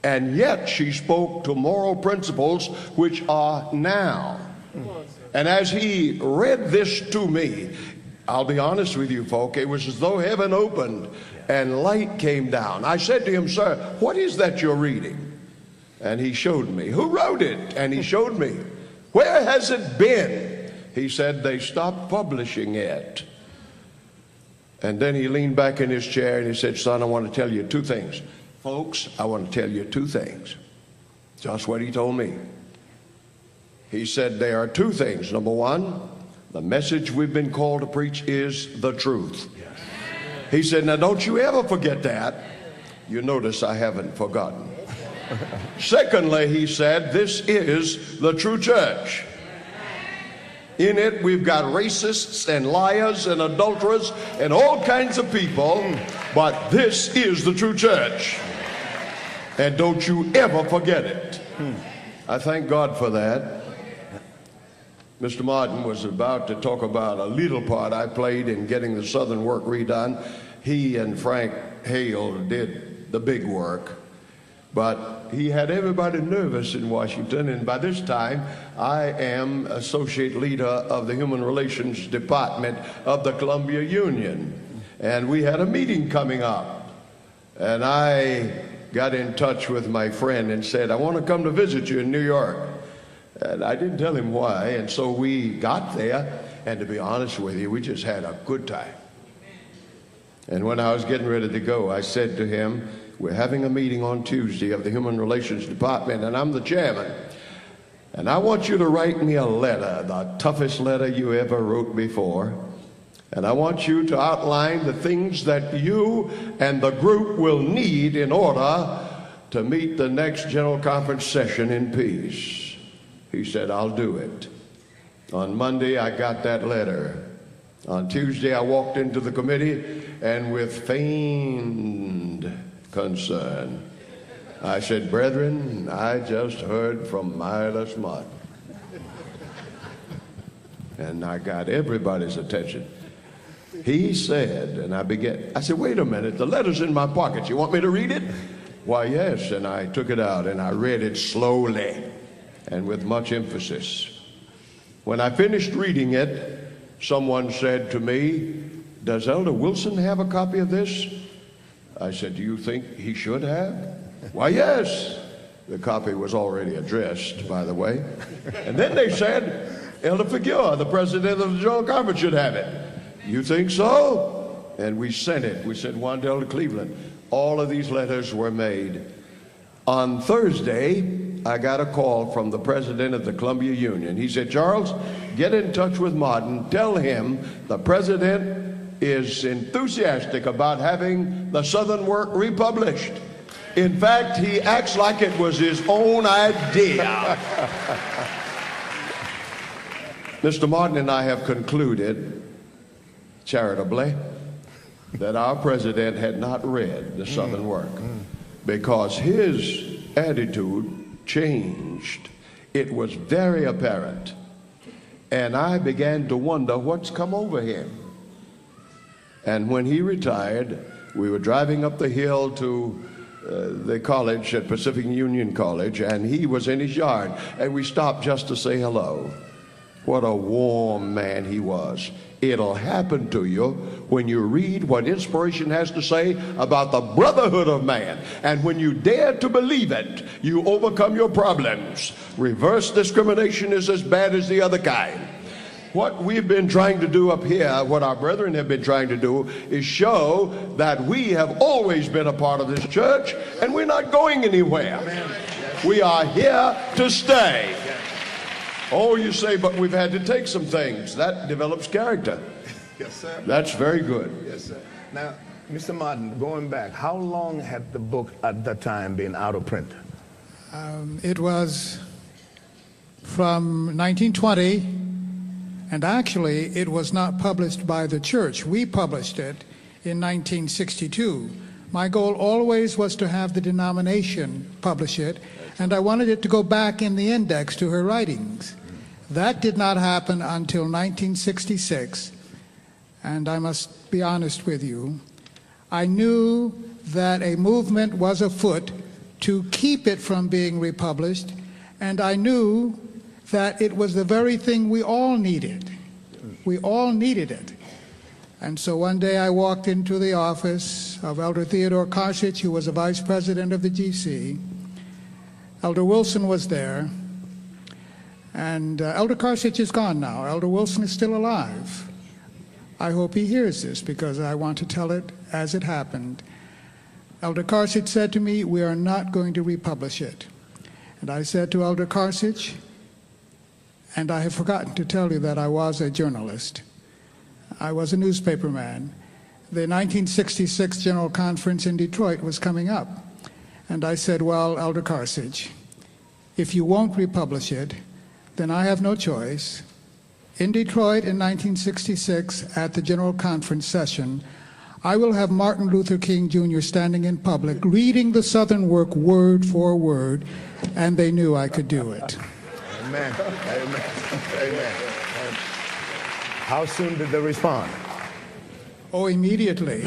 And yet she spoke to moral principles which are now. And as he read this to me, I'll be honest with you, folk, it was as though heaven opened and light came down. I said to him, "Sir, what is that you're reading?" And he showed me. "Who wrote it?" And he showed me. "Where has it been?" He said, "They stopped publishing it." And then he leaned back in his chair and he said, "Son, I want to tell you two things." Folks, I want to tell you two things. Just what he told me. He said there are two things. Number one, the message we've been called to preach is the truth. He said, now don't you ever forget that. You notice I haven't forgotten. Secondly, he said, this is the true church. In it, we've got racists and liars and adulterers and all kinds of people, but this is the true church. And don't you ever forget it. I thank God for that. Mr. Martin was about to talk about a little part I played in getting the Southern Work redone. He and Frank Hale did the big work, but he had everybody nervous in Washington, and by this time I am associate leader of the Human Relations Department of the Columbia Union, and we had a meeting coming up, and I got in touch with my friend and said, I want to come to visit you in New York. And I didn't tell him why, and so we got there, and to be honest with you, we just had a good time. And when I was getting ready to go, I said to him, we're having a meeting on Tuesday of the Human Relations Department, and I'm the chairman. And I want you to write me a letter, the toughest letter you ever wrote before. And I want you to outline the things that you and the group will need in order to meet the next General Conference session in peace. He said, I'll do it. On Monday, I got that letter. On Tuesday, I walked into the committee, and with feigned concern, I said, brethren, I just heard from Milas Martin. And I got everybody's attention. He said, and I said, wait a minute, the letter's in my pocket. You want me to read it? Why, yes. And I took it out and I read it slowly and with much emphasis. When I finished reading it, someone said to me, does Elder Wilson have a copy of this? I said, do you think he should have? Why, yes. The copy was already addressed, by the way. And then they said, Elder Figueroa, the president of the General Conference, should have it. You think so? And we sent it. We sent one to Elder Cleveland. All of these letters were made. On Thursday, I got a call from the president of the Columbia Union. He said, Charles, get in touch with Martin. Tell him the president is enthusiastic about having the Southern Work republished. In fact, he acts like it was his own idea. Mr. Martin and I have concluded, charitably, that our president had not read the Southern Work because his attitude changed. It was very apparent. And I began to wonder what's come over him. And when he retired, we were driving up the hill to the college at Pacific Union College, and he was in his yard, and we stopped just to say hello. What a warm man he was. It'll happen to you when you read what inspiration has to say about the brotherhood of man. And when you dare to believe it, you overcome your problems. Reverse discrimination is as bad as the other kind. What we've been trying to do up here, what our brethren have been trying to do, is show that we have always been a part of this church and we're not going anywhere. We are here to stay. Oh, you say, but we've had to take some things. That develops character. Yes, sir. That's very good. Yes, sir. Now, Mr. Martin, going back, how long had the book at that time been out of print? It was from 1920, and actually it was not published by the church. We published it in 1962. My goal always was to have the denomination publish it, and I wanted it to go back in the index to her writings. That did not happen until 1966, and I must be honest with you. I knew that a movement was afoot to keep it from being republished, and I knew that it was the very thing we all needed. We all needed it. And so one day I walked into the office of Elder Theodore Karsich, who was a vice president of the GC. Elder Wilson was there, and Elder Karsich is gone now. Elder Wilson is still alive. I hope he hears this because I want to tell it as it happened. Elder Karsich said to me, we are not going to republish it. And I said to Elder Karsich, and I have forgotten to tell you that I was a journalist. I was a newspaper man. The 1966 General Conference in Detroit was coming up. And I said, well, Elder Karsich, if you won't republish it, then I have no choice. In Detroit in 1966 at the General Conference session, I will have Martin Luther King Jr. standing in public, reading the Southern Work word for word, and they knew I could do it. Amen. Amen. Amen. How soon did they respond? Oh, immediately.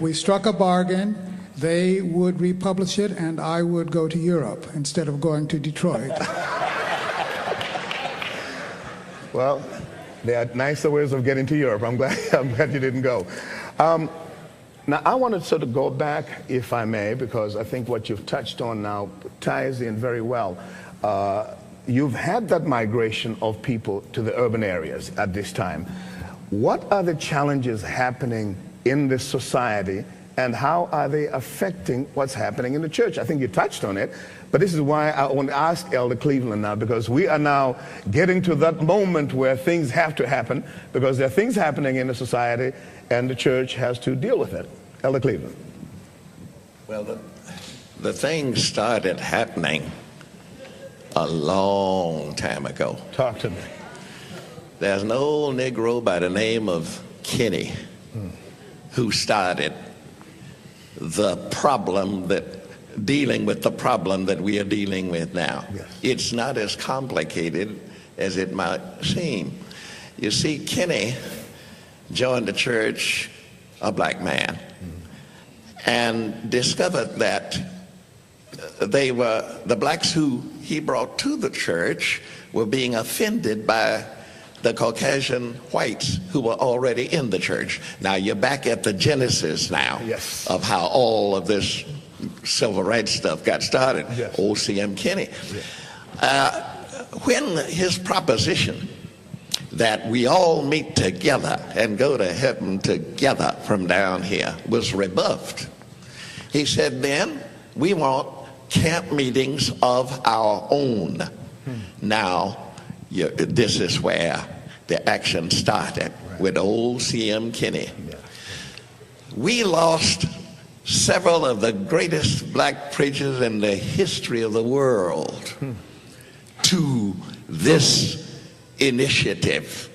We struck a bargain. They would republish it, and I would go to Europe instead of going to Detroit. Well, there are nicer ways of getting to Europe. I'm glad you didn't go. Now, I want to sort of go back, if I may, because I think what you've touched on now ties in very well. You've had that migration of people to the urban areas at this time. What are the challenges happening in this society, and how are they affecting what's happening in the church? I think you touched on it, but this is why I want to ask Elder Cleveland now, because we are now getting to that moment where things have to happen, because there are things happening in the society and the church has to deal with it. Elder Cleveland. Well, the thing started happening a long time ago. Talk to me. There's an old Negro by the name of Kenny who started the problem dealing with the problem that we are dealing with now. Yes. It's not as complicated as it might seem. You see, Kenny joined the church, a black man, and discovered that the blacks who he brought to the church were being offended by the Caucasian whites who were already in the church. Now you're back at the genesis now. Yes. Of how all of this civil rights stuff got started. Yes. Old C.M. Kenny. When his proposition that we all meet together and go to heaven together from down here was rebuffed, he said, then we want camp meetings of our own. Now, this is where the action started with old C.M. Kenny. We lost several of the greatest black preachers in the history of the world to this initiative.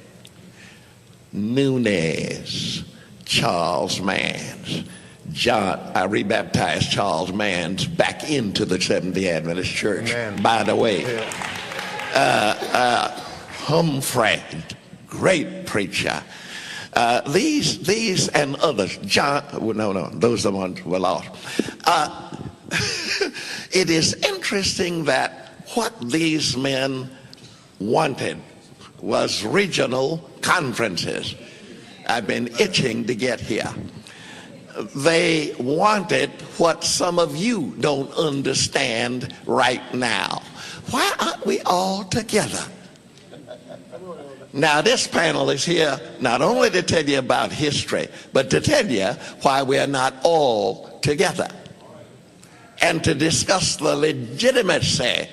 Nunez, Charles Manns, I rebaptized Charles Manns back into the Seventh-day Adventist Church, by the way. Humphrey, great preacher. These and others. Those are the ones were lost. It is interesting that what these men wanted was regional conferences. I've been itching to get here. They wanted what some of you don't understand right now. Why aren't we all together? Now this panel is here not only to tell you about history, but to tell you why we are not all together, and to discuss the legitimacy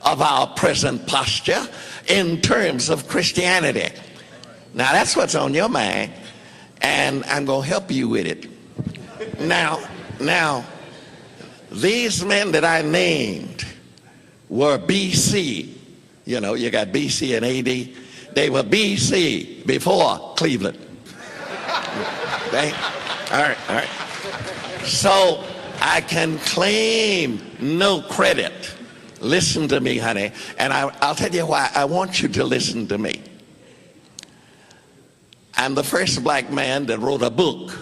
of our present posture in terms of Christianity. Now that's what's on your mind, and I'm going to help you with it. Now, these men that I named were BC. You know, you got BC and AD. They were BC before Cleveland. Okay? All right. So I can claim no credit. Listen to me, honey, and I'll tell you why I want you to listen to me. I'm the first black man that wrote a book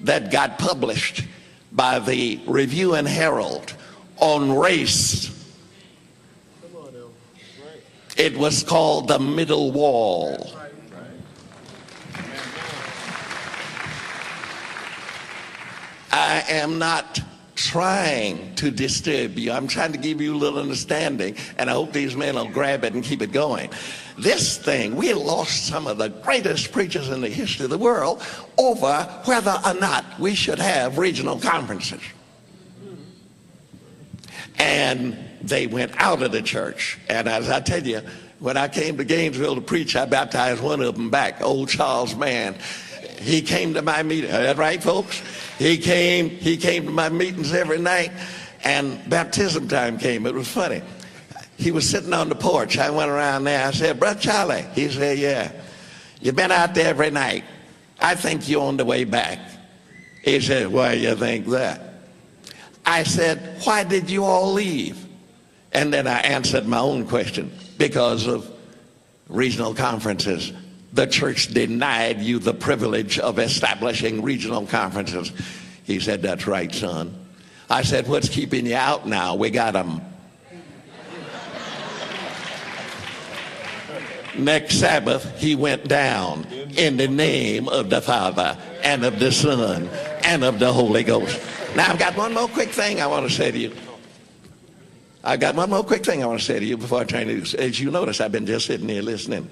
that got published by the Review and Herald on race. It was called The Middle Wall. I am not trying to disturb you. I'm trying to give you a little understanding, and I hope these men will grab it and keep it going. This thing, we lost some of the greatest preachers in the history of the world over whether or not we should have regional conferences. And they went out of the church. And as I tell you, when I came to Gainesville to preach, I baptized one of them back, old Charles Mann. He came to my meeting. Is that right, folks? He came to my meetings every night, and baptism time came. It was funny. He was sitting on the porch. I went around there. I said, Brother Charlie. He said, yeah. You've been out there every night. I think you're on the way back. He said, why do you think that? I said, why did you all leave? And then I answered my own question. Because of regional conferences. The church denied you the privilege of establishing regional conferences. He said, that's right, son. I said, what's keeping you out now? We got them. Next Sabbath, he went down in the name of the Father and of the Son and of the Holy Ghost. Now, I've got one more quick thing I want to say to you. Before I turn to you. As you notice, I've been just sitting here listening.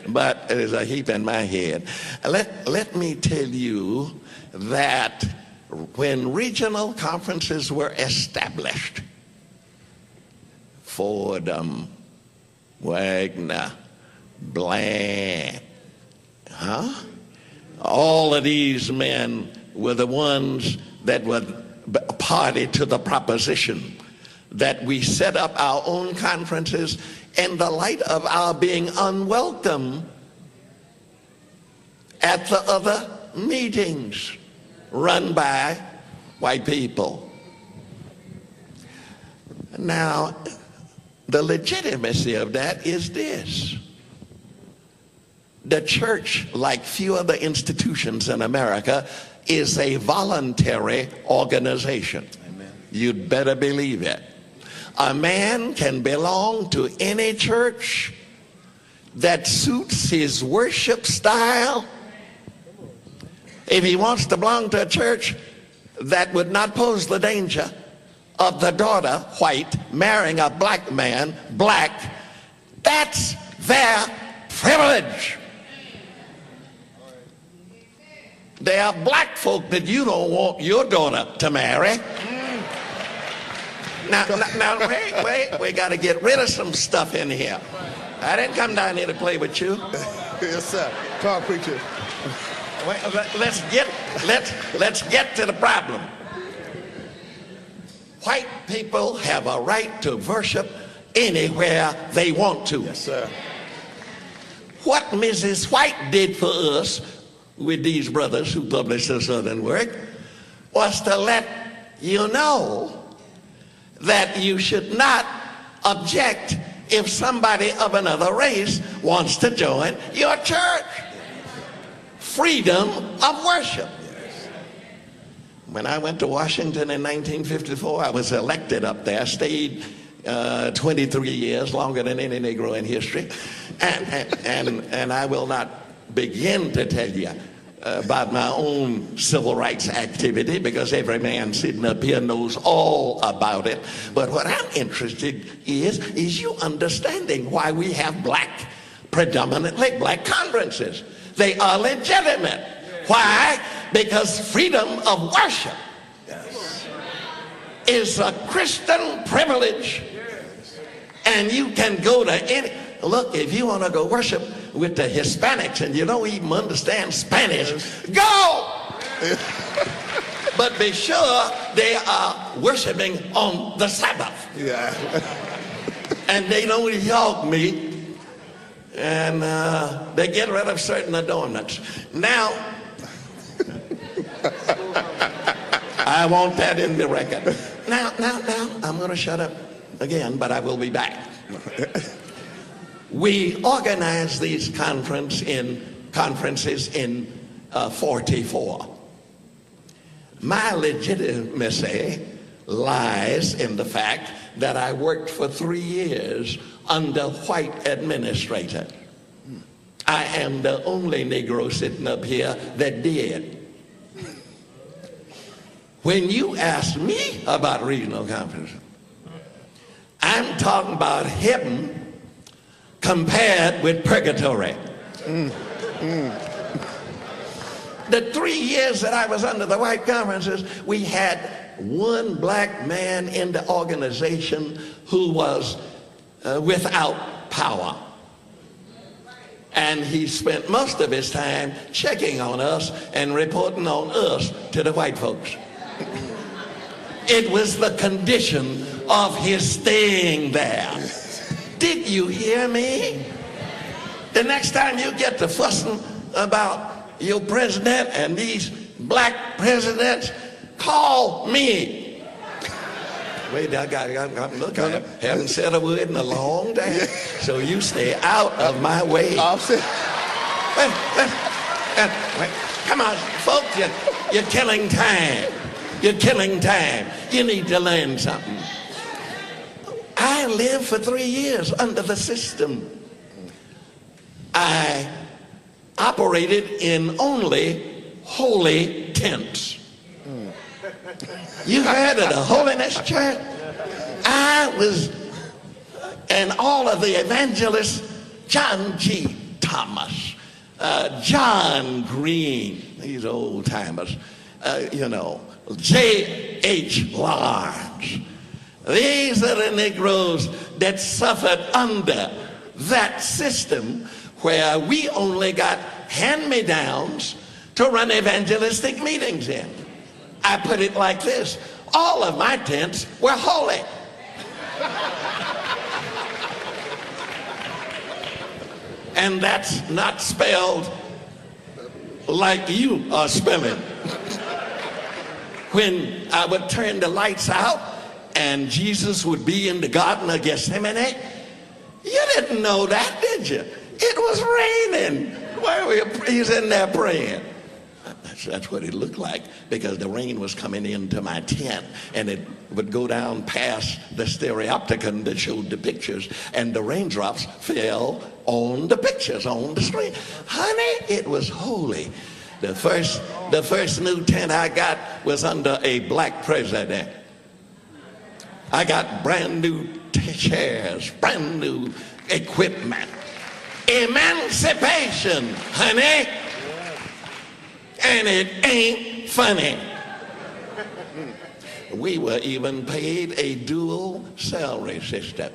But there's a heap in my head. Let me tell you that when regional conferences were established, Fordham, Wagner, Bland, all of these men were the ones that were party to the proposition that we set up our own conferences in the light of our being unwelcome at the other meetings run by white people. Now, the legitimacy of that is this. The church, like few other institutions in America, is a voluntary organization. Amen. You'd better believe it. A man can belong to any church that suits his worship style. If he wants to belong to a church that would not pose the danger of the daughter, white, marrying a black man, black, that's their privilege. There are black folk that you don't want your daughter to marry. Now, wait, we got to get rid of some stuff in here. I didn't come down here to play with you. Yes, sir. Talk, preacher. Let's get to the problem. White people have a right to worship anywhere they want to. Yes, sir. What Mrs. White did for us with these brothers who published the Southern work was to let you know that you should not object if somebody of another race wants to join your church. Freedom of worship. When I went to Washington in 1954, I was elected up there, stayed 23 years, longer than any Negro in history. And I will not begin to tell you about my own civil rights activity, because every man sitting up here knows all about it. But what I'm interested is you understanding why we have predominantly black conferences. They are legitimate. Why? Because freedom of worship is a Christian privilege. And you can go to any, look, if you want to go worship with the Hispanics and you don't even understand Spanish, go! But be sure they are worshiping on the Sabbath. Yeah. And they don't yog me, and they get rid of certain adornments. Now, I want that in the record. Now, I'm going to shut up again, but I will be back. We organized these conferences in 44. My legitimacy lies in the fact that I worked for 3 years under white administrator. I am the only Negro sitting up here that did. When you ask me about regional conferences, I'm talking about heaven compared with purgatory. The 3 years that I was under the white conferences, we had one black man in the organization who was without power. And he spent most of his time checking on us and reporting on us to the white folks. It was the condition of his staying there. Did you hear me? The next time you get to fussing about your president and these black presidents, call me. Wait, I look, I haven't said a word in a long time, so you stay out of my way. Come on, folks, you're killing time. You're killing time. You need to learn something. I lived for 3 years under the system. I operated in only holy tents. You heard of the Holiness Church? I was, and all of the evangelists, John G. Thomas, John Green, these old timers, J.H. Lawrence. These are the Negroes that suffered under that system where we only got hand-me-downs to run evangelistic meetings in. I put it like this: all of my tents were holy. And that's not spelled like you are spelling. When I would turn the lights out and Jesus would be in the Garden of Gethsemane, you didn't know that, did you? It was raining while he's in there praying. That's what it looked like, because the rain was coming into my tent and it would go down past the stereopticon that showed the pictures, and the raindrops fell on the pictures on the screen. Honey, it was holy. The first new tent I got was under a black president. I got brand new chairs, brand new equipment. Emancipation, honey. And it ain't funny. We were even paid a dual salary system.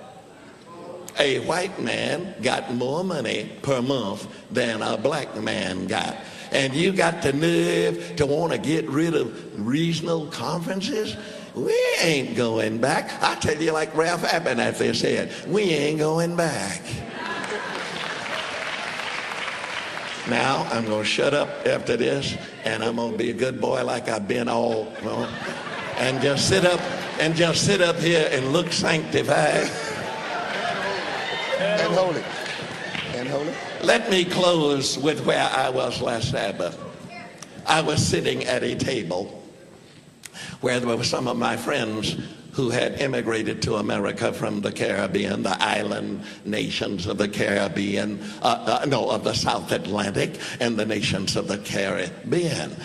A white man got more money per month than a black man got. And you got the nerve to want to get rid of regional conferences? We ain't going back. I tell you, like Ralph Abernathy said, we ain't going back. Now, I'm going to shut up after this, and I'm going to be a good boy like I've been all, and just sit up here and look sanctified. And holy. And holy. Let me close with where I was last Sabbath. I was sitting at a table where there were some of my friends who had immigrated to America from the Caribbean, the island nations of the Caribbean, of the South Atlantic, and the nations of the Caribbean,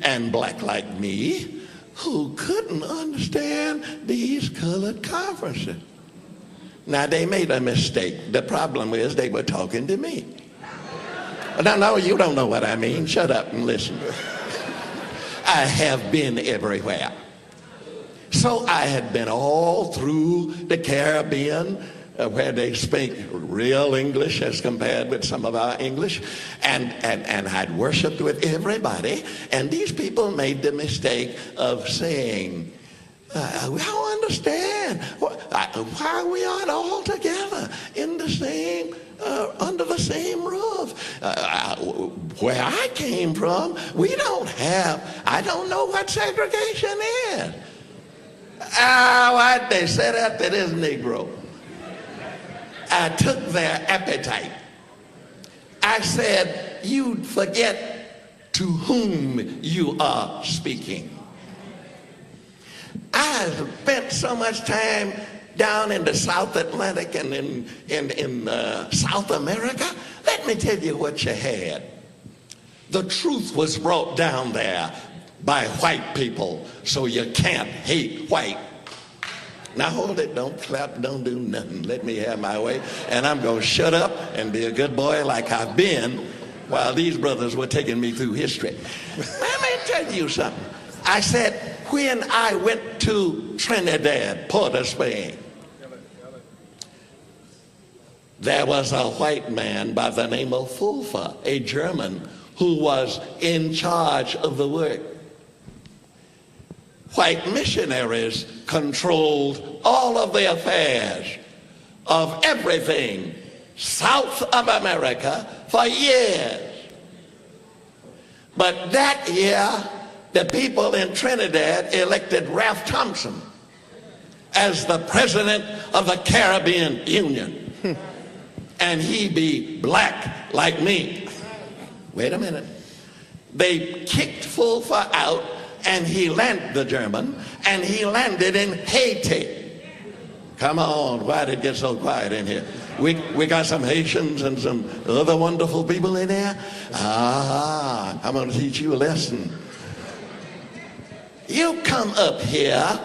and black like me, who couldn't understand these colored conferences. Now, they made a mistake. The problem is they were talking to me. No, you don't know what I mean. Shut up and listen. I have been everywhere. So I had been all through the Caribbean, where they speak real English as compared with some of our English, and I'd worshiped with everybody, and these people made the mistake of saying, we don't understand. Why we aren't all together in the same, under the same roof? Where I came from, I don't know what segregation is. What they said after this Negro. I took their appetite. I said, you forget to whom you are speaking. I spent so much time down in the South Atlantic and in South America. Let me tell you what you had. The truth was brought down there by white people, so you can't hate white. Now hold it, don't clap, don't do nothing. Let me have my way, and I'm going to shut up and be a good boy like I've been while these brothers were taking me through history. Let me tell you something. I said, when I went to Trinidad, Port of Spain, there was a white man by the name of Fulfer, a German, who was in charge of the work. White missionaries controlled all of the affairs of everything south of America for years. But that year, the people in Trinidad elected Ralph Thompson as the president of the Caribbean Union. And he be black like me. Wait a minute. They kicked Fulfer out, and he landed, the German, and he landed in Haiti. Come on, why did it get so quiet in here? We got some Haitians and some other wonderful people in there. I'm going to teach you a lesson. You come up here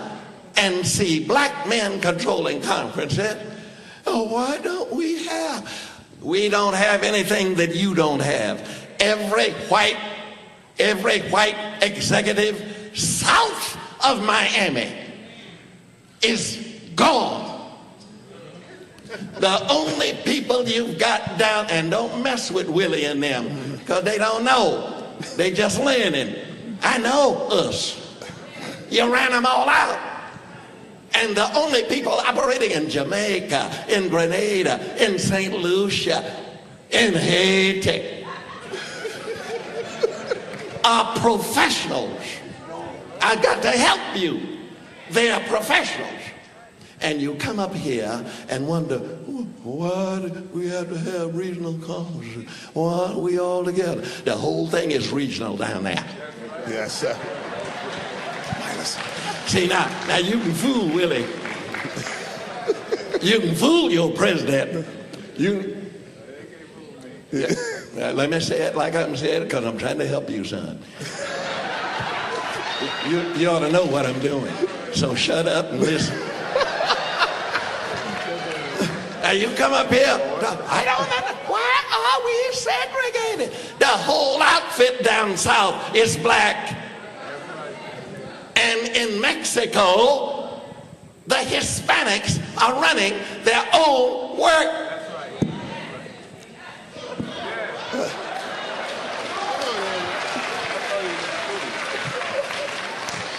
and see black men controlling conferences. Oh, why don't we have? We don't have anything that you don't have. Every white every white executive south of Miami is gone. The only people you've got down, and don't mess with Willie and them, because they don't know. They just learning. I know us. You ran them all out. And the only people operating in Jamaica, in Grenada, in St. Lucia, in Haiti are professionals. I got to help you. They are professionals. And you come up here and wonder, why do we have to have regional conferences? Why are we all together? The whole thing is regional down there. Yes, sir. See, now you can fool Willie. You can fool your president. Let me say it like I'm saying it, because I'm trying to help you, son. You ought to know what I'm doing. So shut up and listen. Now you come up here. I don't know. Why are we segregated? The whole outfit down south is black. And in Mexico, the Hispanics are running their own work.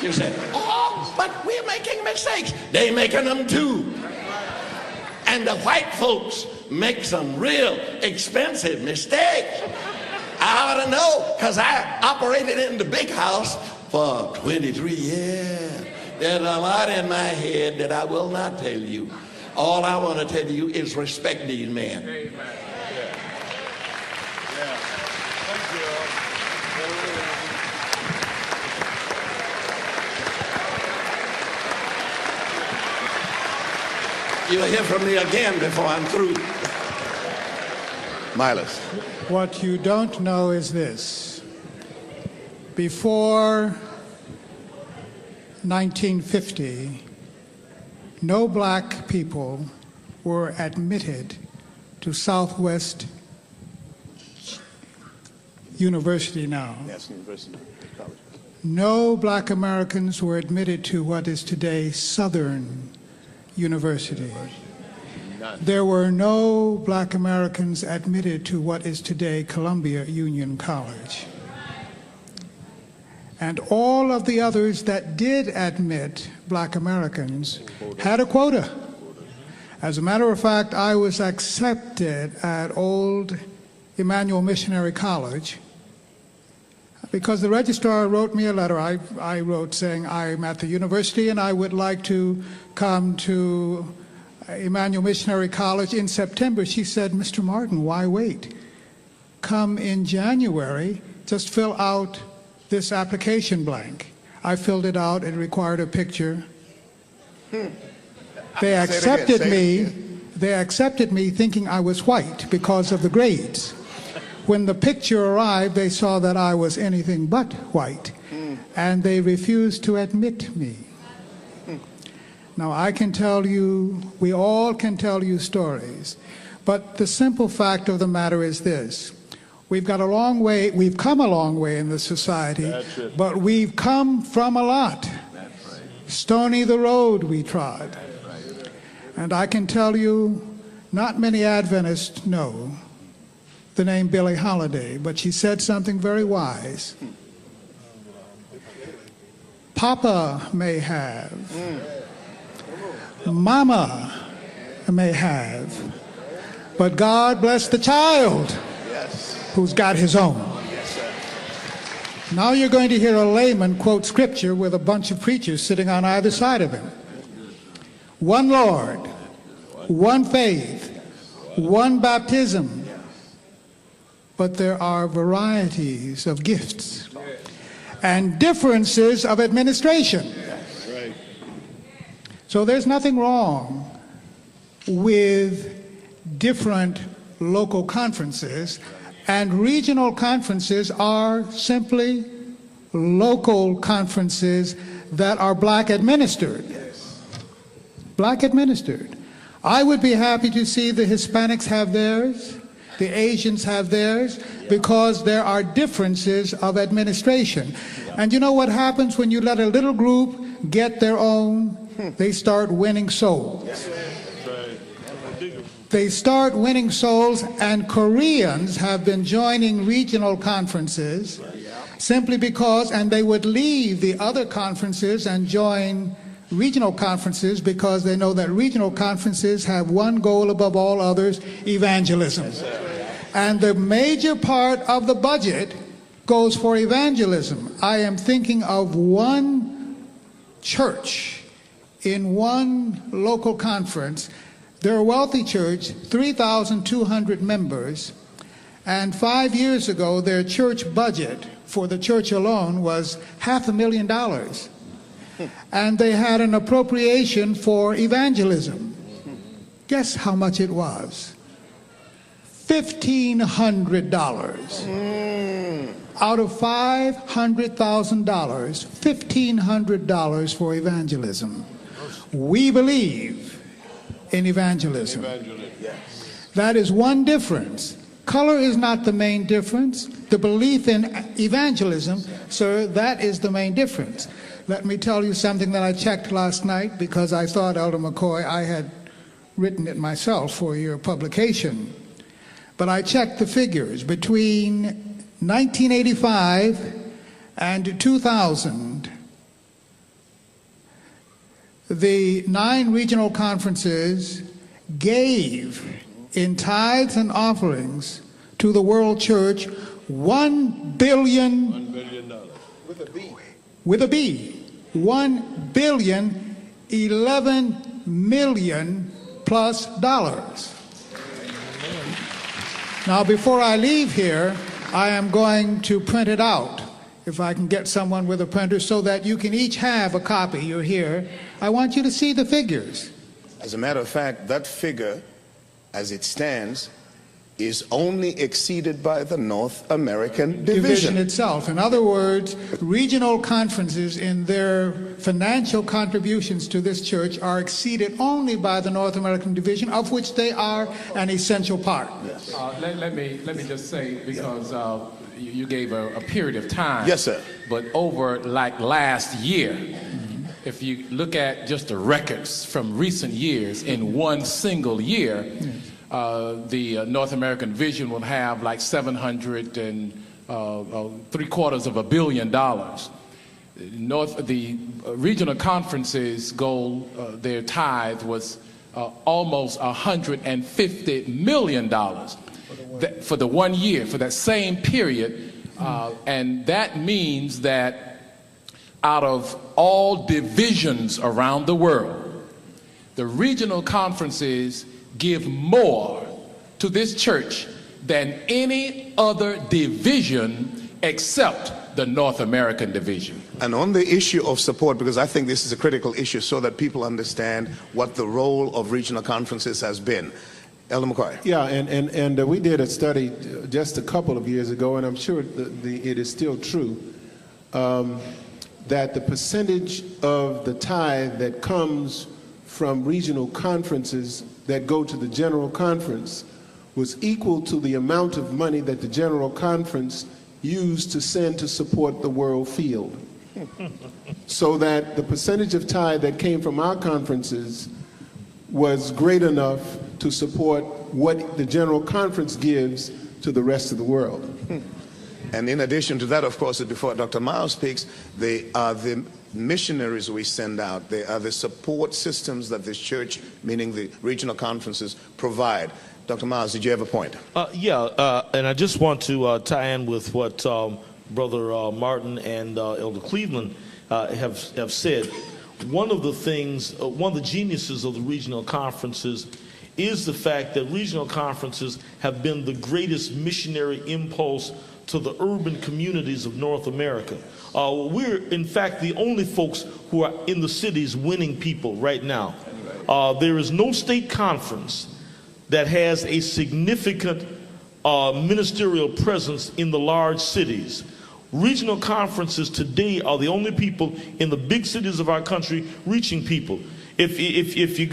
You said, oh, but we're making mistakes. They're making them too. And the white folks make some real expensive mistakes. I ought to know, because I operated in the big house for 23 years. There's a lot in my head that I will not tell you. All I want to tell you is respect these men. Amen. You'll hear from me again before I'm through. Milas. What you don't know is this. Before 1950, no black people were admitted to Southwest University now. Yes, University College. No black Americans were admitted to what is today Southern University. There were no black Americans admitted to what is today Columbia Union College. And all of the others that did admit black Americans had a quota. As a matter of fact, I was accepted at Old Emmanuel Missionary College because the registrar wrote me a letter. I wrote saying I'm at the university and I would like to come to Emmanuel Missionary College in September. She said, Mr. Martin, why wait? Come in January, just fill out this application blank. I filled it out. It required a picture. They accepted me. They accepted me thinking I was white because of the grades. When the picture arrived, they saw that I was anything but white, and they refused to admit me. Now, I can tell you, we all can tell you stories, but the simple fact of the matter is this. We've got a long way, we've come a long way in this society, but we've come from a lot. Stony the road we trod. And I can tell you, not many Adventists know the name Billie Holiday, but she said something very wise. Papa may have, Mama may have, but God bless the child who's got his own. Now you're going to hear a layman quote scripture with a bunch of preachers sitting on either side of him. One Lord, one faith, one baptism, but there are varieties of gifts and differences of administration. So there's nothing wrong with different local conferences, and regional conferences are simply local conferences that are black administered. Black administered. I would be happy to see the Hispanics have theirs, The Asians have theirs because there are differences of administration. And you know what happens when you let a little group get their own? They start winning souls. They start winning souls, and Koreans have been joining regional conferences simply because, and they would leave the other conferences and join regional conferences because they know that regional conferences have one goal above all others: evangelism. And the major part of the budget goes for evangelism. I am thinking of one church in one local conference. They're a wealthy church, 3,200 members, and 5 years ago their church budget for the church alone was $500,000. And they had an appropriation for evangelism. Guess how much it was? $1,500. Out of $500,000, $1,500 for evangelism. We believe in evangelism. That is one difference. Color is not the main difference. The belief in evangelism, sir, that is the main difference. Let me tell you something that I checked last night because I thought, Elder McCoy, I had written it myself for your publication. But I checked the figures. Between 1985 and 2000, the 9 regional conferences gave in tithes and offerings to the world church $1 billion with a B. $1 billion, 11 million plus dollars. Now, before I leave here, I am going to print it out, if I can get someone with a printer, so that you can each have a copy. You're here. I want you to see the figures. As a matter of fact, that figure, as it stands, is only exceeded by the North American Division itself. In other words, regional conferences in their financial contributions to this church are exceeded only by the North American Division, of which they are an essential part. Let me just say, because you gave a period of time. Yes, sir. But over like last year, if you look at just the records from recent years, in one single year, the North American Vision will have like $703 billion. The regional conferences goal, their tithe was almost $150 million for the 1 year, for that same period. And that means that out of all divisions around the world, the regional conferences give more to this church than any other division except the North American Division. And on the issue of support, because I think this is a critical issue so that people understand what the role of regional conferences has been. Elder McCoy. Yeah, and we did a study just a couple of years ago, and I'm sure it is still true, that the percentage of the tithe that comes from regional conferences that go to the General Conference was equal to the amount of money that the General Conference used to send to support the World Field. So that the percentage of tithe that came from our conferences was great enough to support what the General Conference gives to the rest of the world. And in addition to that, of course, before Dr. Miles speaks, they are the missionaries we send out. They are the support systems that this church, meaning the regional conferences, provide. Dr. Miles, did you have a point? And I just want to tie in with what Brother Martin and Elder Cleveland have said. One of the things, one of the geniuses of the regional conferences is the fact that regional conferences have been the greatest missionary impulse to the urban communities of North America. We're, in fact, the only folks who are in the cities winning people right now. There is no state conference that has a significant ministerial presence in the large cities. Regional conferences today are the only people in the big cities of our country reaching people. If you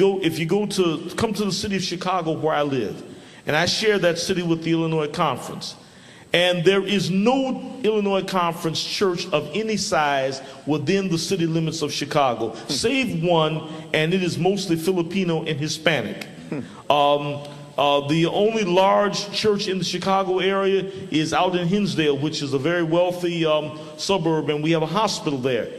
come to the city of Chicago, where I live, and I share that city with the Illinois Conference. And there is no Illinois Conference church of any size within the city limits of Chicago, save one, and it is mostly Filipino and Hispanic. The only large church in the Chicago area is out in Hinsdale, which is a very wealthy suburb, and we have a hospital there.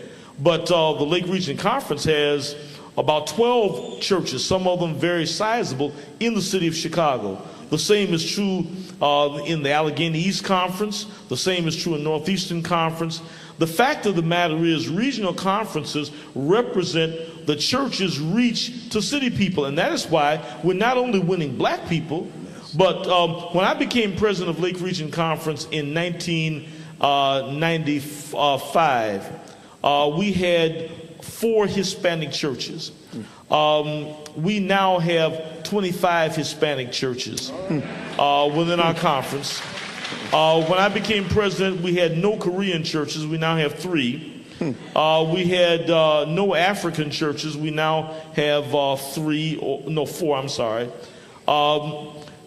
But the Lake Region Conference has about 12 churches, some of them very sizable, in the city of Chicago. The same is true in the Allegheny East Conference. The same is true in Northeastern Conference. The fact of the matter is regional conferences represent the church's reach to city people. And that is why we're not only winning black people, but when I became president of Lake Region Conference in 1995, we had 4 Hispanic churches. We now have 25 Hispanic churches within our conference. When I became president, we had no Korean churches. We now have 3. We had no African churches. We now have 4, I'm sorry.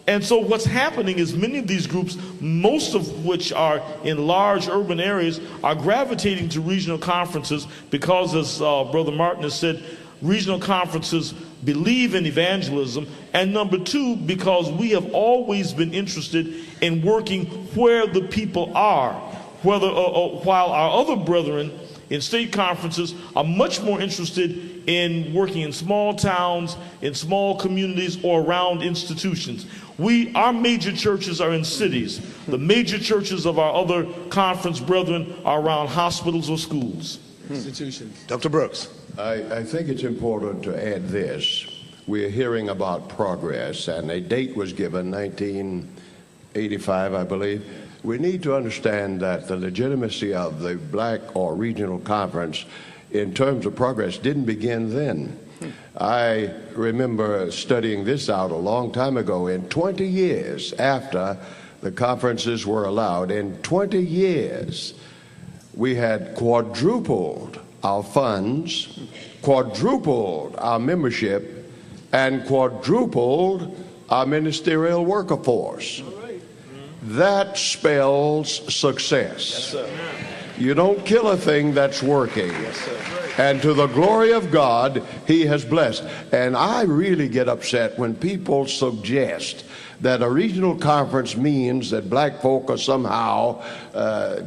And so what's happening is many of these groups, most of which are in large urban areas, are gravitating to regional conferences because, as Brother Martin has said, regional conferences believe in evangelism, and number 2, because we have always been interested in working where the people are, while our other brethren in state conferences are much more interested in working in small towns, in small communities, or around institutions. Our major churches are in cities. The major churches of our other conference brethren are around hospitals or schools. Institutions. Dr. Brooks. I think it's important to add this. We're hearing about progress, and a date was given, 1985, I believe. We need to understand that the legitimacy of the Black or Regional Conference in terms of progress didn't begin then. I remember studying this out a long time ago. In 20 years after the conferences were allowed, in 20 years, we had quadrupled our funds, quadrupled our membership, and quadrupled our ministerial worker force. That spells success. Yes, sir. You don't kill a thing that's working. Yes, sir. And to the glory of God, He has blessed. And I really get upset when people suggest that a regional conference means that black folk are somehow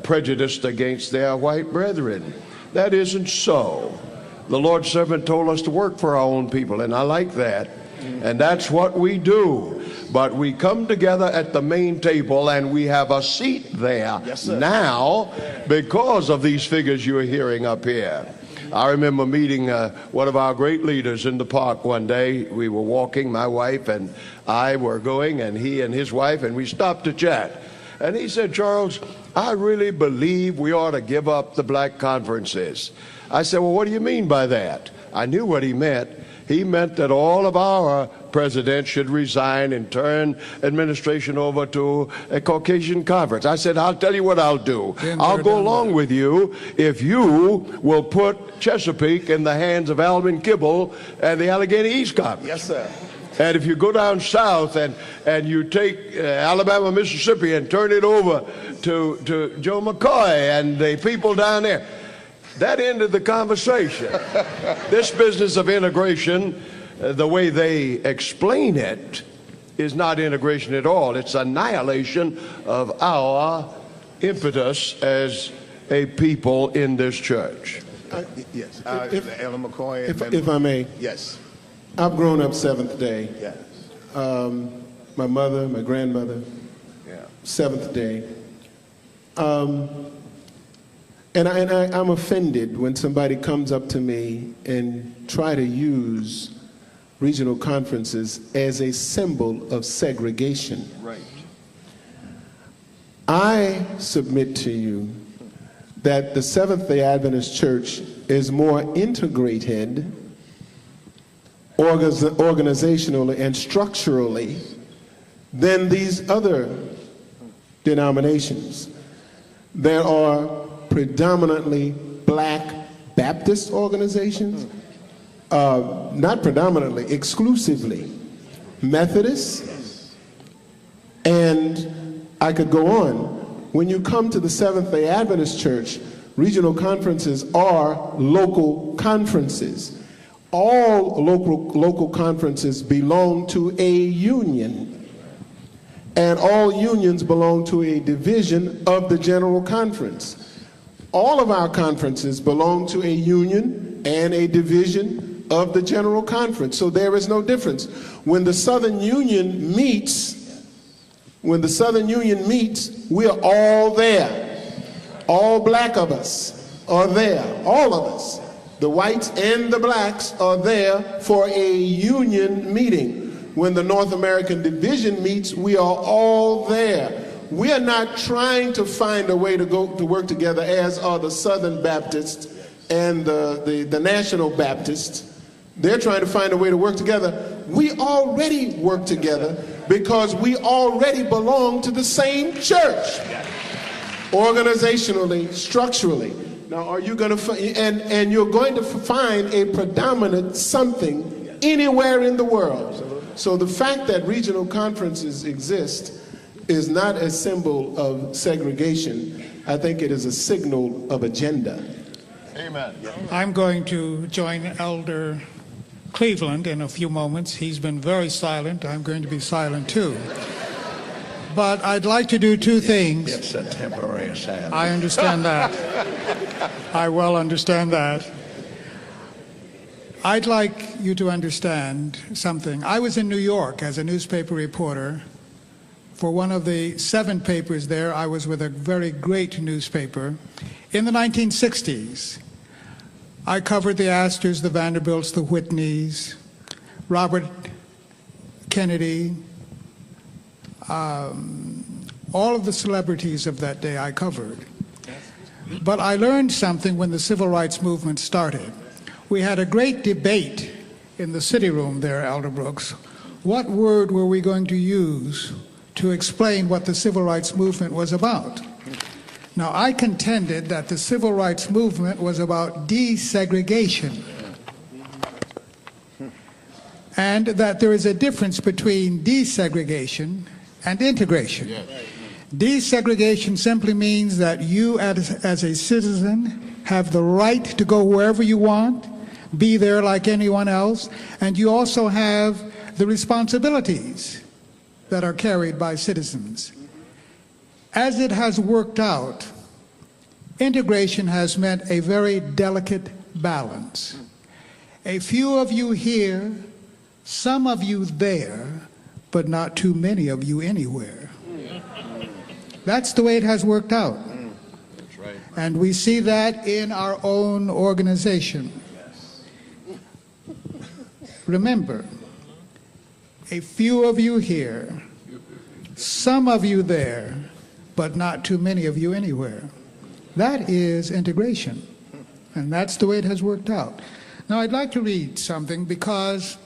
prejudiced against their white brethren. That isn't so. The Lord's servant told us to work for our own people, and I like that. And that's what we do. But we come together at the main table, and we have a seat there now because of these figures you're hearing up here. I remember meeting one of our great leaders in the park one day. We were walking, my wife and I were going, and he and his wife, and we stopped to chat. And he said, "Charles, I really believe we ought to give up the black conferences." I said, "Well, what do you mean by that?" I knew what he meant. He meant that all of our presidents should resign and turn administration over to a Caucasian conference. I said, "I'll tell you what I'll do. I'll go along with you if you will put Chesapeake in the hands of Alvin Kibble and the Allegheny East Conference." Yes, sir. And if you go down south and you take Alabama, Mississippi and turn it over to Joe McCoy and the people down there, that ended the conversation. This business of integration, the way they explain it, is not integration at all. It's annihilation of our impetus as a people in this church. Yes. Ellen McCoy. If I may. Yes. I've grown up Seventh Day. Yes. My mother, my grandmother, Seventh Day. And I'm offended when somebody comes up to me and try to use regional conferences as a symbol of segregation. Right. I submit to you that the Seventh-day Adventist Church is more integrated organizationally and structurally than these other denominations. There are predominantly black Baptist organizations, not predominantly, exclusively Methodists, And I could go on. When you come to the Seventh-day Adventist Church, regional conferences are local conferences. All local conferences belong to a union, and all unions belong to a division of the General Conference. All of our conferences belong to a union and a division of the General Conference, so there is no difference. When the Southern Union meets, we're all there. All black of us are there, all of us. The whites and the blacks are there for a union meeting. When the North American Division meets, we are all there. We are not trying to find a way to work together, as are the Southern Baptists and the National Baptists. They're trying to find a way to work together. We already work together because we already belong to the same church, organizationally, structurally. Now, are you going to and you're going to find a predominant something anywhere in the world. So the fact that regional conferences exist is not a symbol of segregation. I think it is a signal of agenda. Amen. I'm going to join Elder Cleveland in a few moments. He's been very silent. I'm going to be silent too. But I'd like to do two things. It's a temporary silence. I understand that. I well understand that. I'd like you to understand something. I was in New York as a newspaper reporter. For one of the 7 papers there, I was with a very great newspaper. In the 1960s, I covered the Astors, the Vanderbilts, the Whitneys, Robert Kennedy, all of the celebrities of that day I covered. But I learned something when the civil rights movement started. We had a great debate in the city room there, Elder Brooks. What word were we going to use to explain what the civil rights movement was about? Now, I contended that the civil rights movement was about desegregation, and that there is a difference between desegregation and integration. Desegregation simply means that you as a citizen have the right to go wherever you want, be there like anyone else, and you also have the responsibilities that are carried by citizens. As it has worked out, integration has meant a very delicate balance. A few of you here, some of you there, but not too many of you anywhere. That's the way it has worked out. That's right. And we see that in our own organization. Remember, a few of you here, some of you there, but not too many of you anywhere. That is integration. And that's the way it has worked out. Now, I'd like to read something because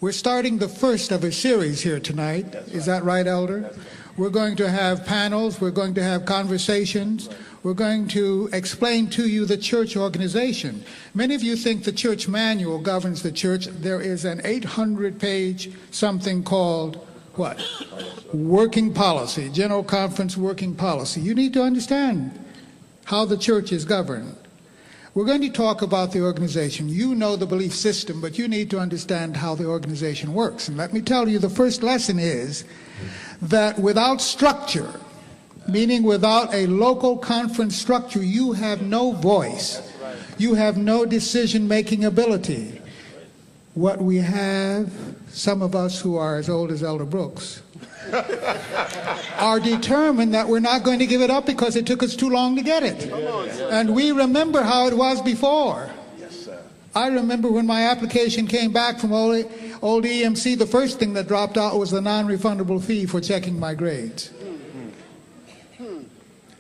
we're starting the first of a series here tonight. Is that right, Elder? We're going to have panels. We're going to have conversations. We're going to explain to you the church organization. Many of you think the church manual governs the church. There is an 800-page something called what? Working policy, General Conference working policy. You need to understand how the church is governed. We're going to talk about the organization. You know the belief system, but you need to understand how the organization works. And let me tell you, the first lesson is that without structure, meaning without a local conference structure, you have no voice. You have no decision-making ability. What we have, some of us who are as old as Elder Brooks, are determined that we're not going to give it up because it took us too long to get it. And we remember how it was before. I remember when my application came back from old EMC, the first thing that dropped out was the non-refundable fee for checking my grades.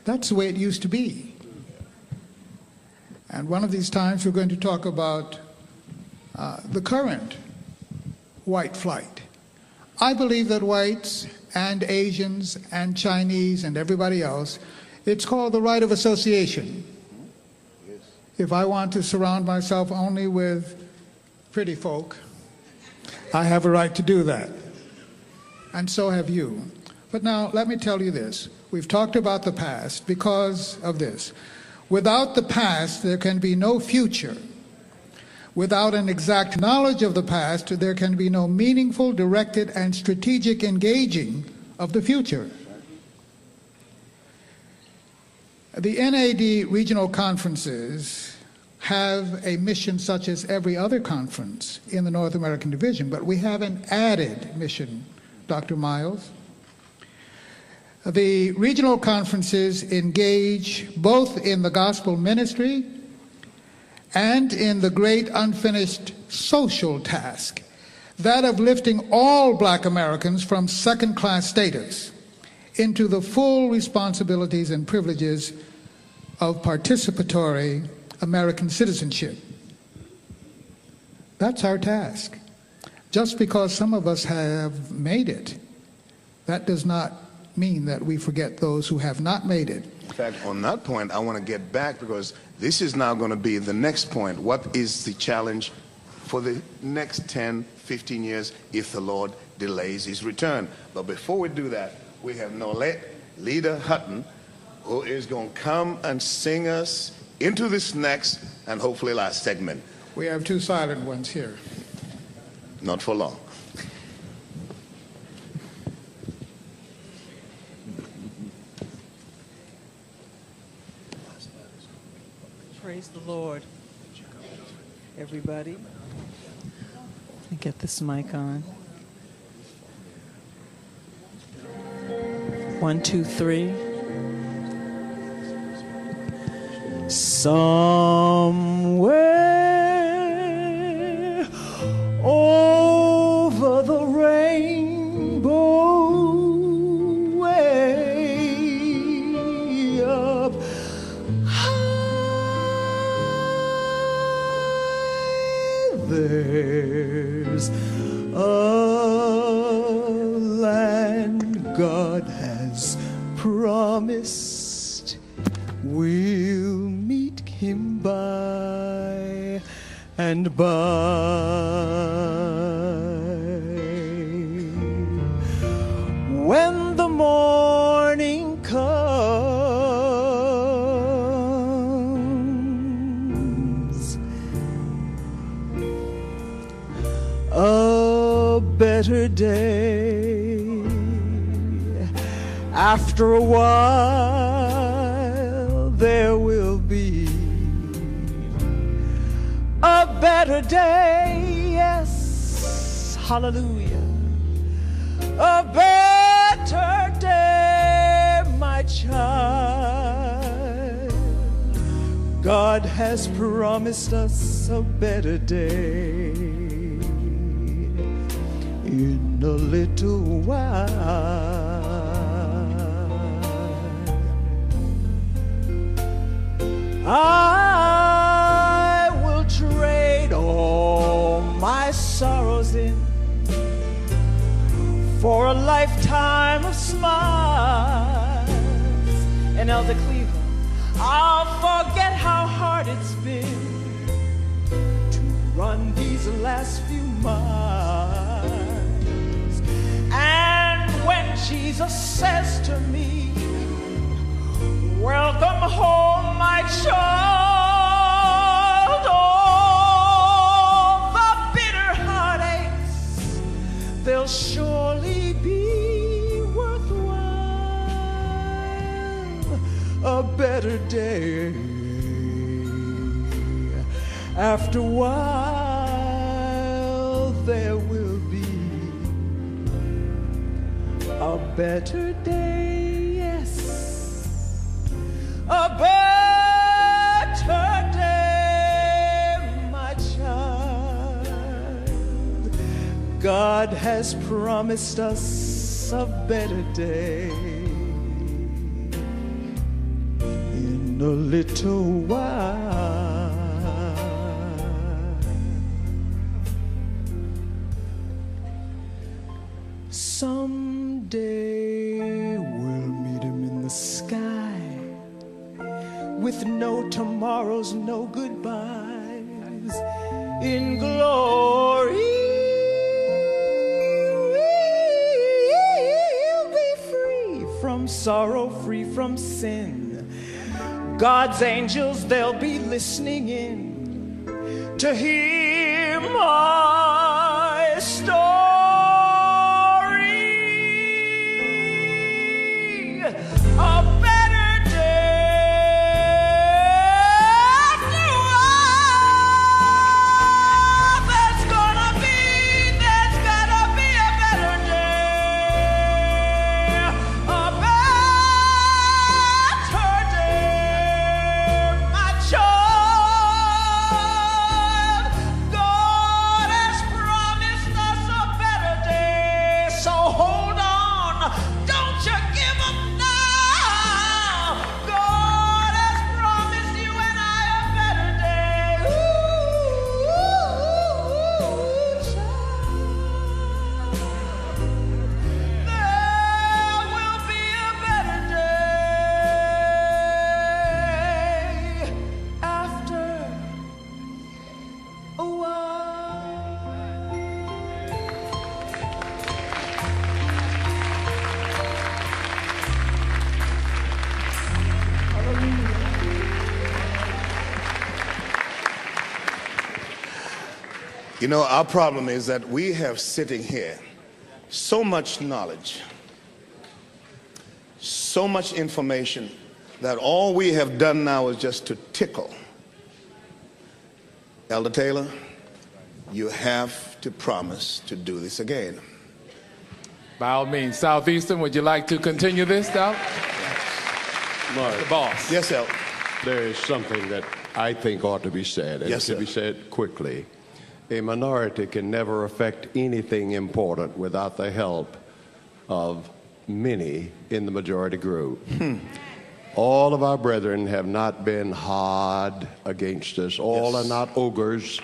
That's the way it used to be. And one of these times we're going to talk about the current white flight. I believe that whites and Asians and Chinese and everybody else, it's called the right of association. If I want to surround myself only with pretty folk, I have a right to do that. And so have you. But now, let me tell you this. We've talked about the past because of this. Without the past, there can be no future. Without an exact knowledge of the past, there can be no meaningful, directed, and strategic engaging of the future. The NAD regional conferences have a mission such as every other conference in the North American Division, but we have an added mission, Dr. Miles. The regional conferences engage both in the gospel ministry and in the great unfinished social task, that of lifting all black Americans from second-class status into the full responsibilities and privileges of participatory American citizenship. That's our task. Just because some of us have made it, that does not mean that we forget those who have not made it. In fact, on that point, I want to get back because this is now going to be the next point. What is the challenge for the next 10, 15 years if the Lord delays his return? But before we do that, we have Nolette Leda Hutton, who is going to come and sing us into this next and hopefully last segment. We have two silent ones here. Not for long. Praise the Lord, everybody. Let me get this mic on. 1, 2, 3. Somewhere over the rainbow, way up high, there's a land God has promised. We'll meet him by and by. When the morning comes, a better day. After a while, there will be a better day, yes, hallelujah. A better day, my child. God has promised us a better day in a little while. I will trade all my sorrows in for a lifetime of smiles. And Elder Cleaver, I'll forget how hard it's been to run these last few miles. And when Jesus says to me, welcome home, my child, all the bitter heartaches, they'll surely be worthwhile. A better day. After a while, there will be a better day, yes. A better day, my child. God has promised us a better day in a little while. Someday we'll meet him in the sky with no tomorrows, no goodbyes. In glory, we'll be free. sorrow free from sin. God's angels, they'll be listening in to hear my story. A better day through all. There's gonna be a better day. A better day, my child. God has promised us a better day. So hold on, don't you give up now. God has promised you and I a better day. Ooh, child. There will be a better day after a while. You know, our problem is that we have sitting here so much knowledge, so much information, that all we have done now is just to tickle. Elder Taylor, you have to promise to do this again. By all means, Southeastern, would you like to continue this, Doc? Mark, The boss. Yes, El. there is something that I think ought to be said, and Yes, it should be sir. said quickly. A minority can never affect anything important without the help of many in the majority group. All of our brethren have not been hard against us. All Yes. are not ogres.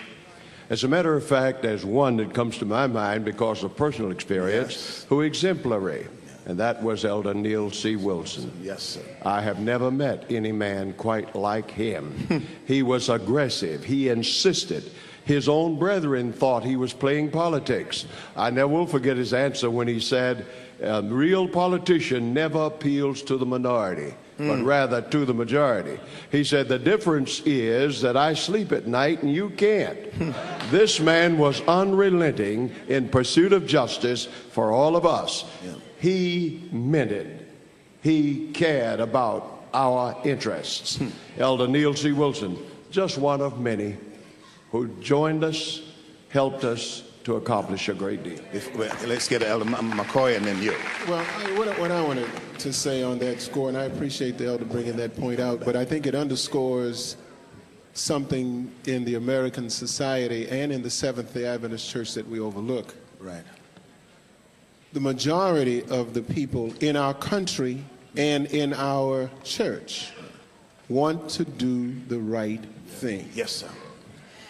As a matter of fact, there's one that comes to my mind because of personal experience, Yes. who exemplary, and that was Elder Neil C. Wilson. Yes, sir. I have never met any man quite like him. He was aggressive. He insisted. His own brethren thought he was playing politics. I never will forget his answer when he said, a real politician never appeals to the minority, but rather to the majority. He said, the difference is that I sleep at night and you can't. This man was unrelenting in pursuit of justice for all of us. He meant it. He cared about our interests. Elder Neil C. Wilson, just one of many who joined us, helped us to accomplish a great deal. Well, let's get Elder McCoy and then you. Well, what I wanted to say on that score, and I appreciate the elder bringing that point out, but I think it underscores something in the American society and in the Seventh-day Adventist Church that we overlook. Right. The majority of the people in our country and in our church want to do the right thing. Yes, sir.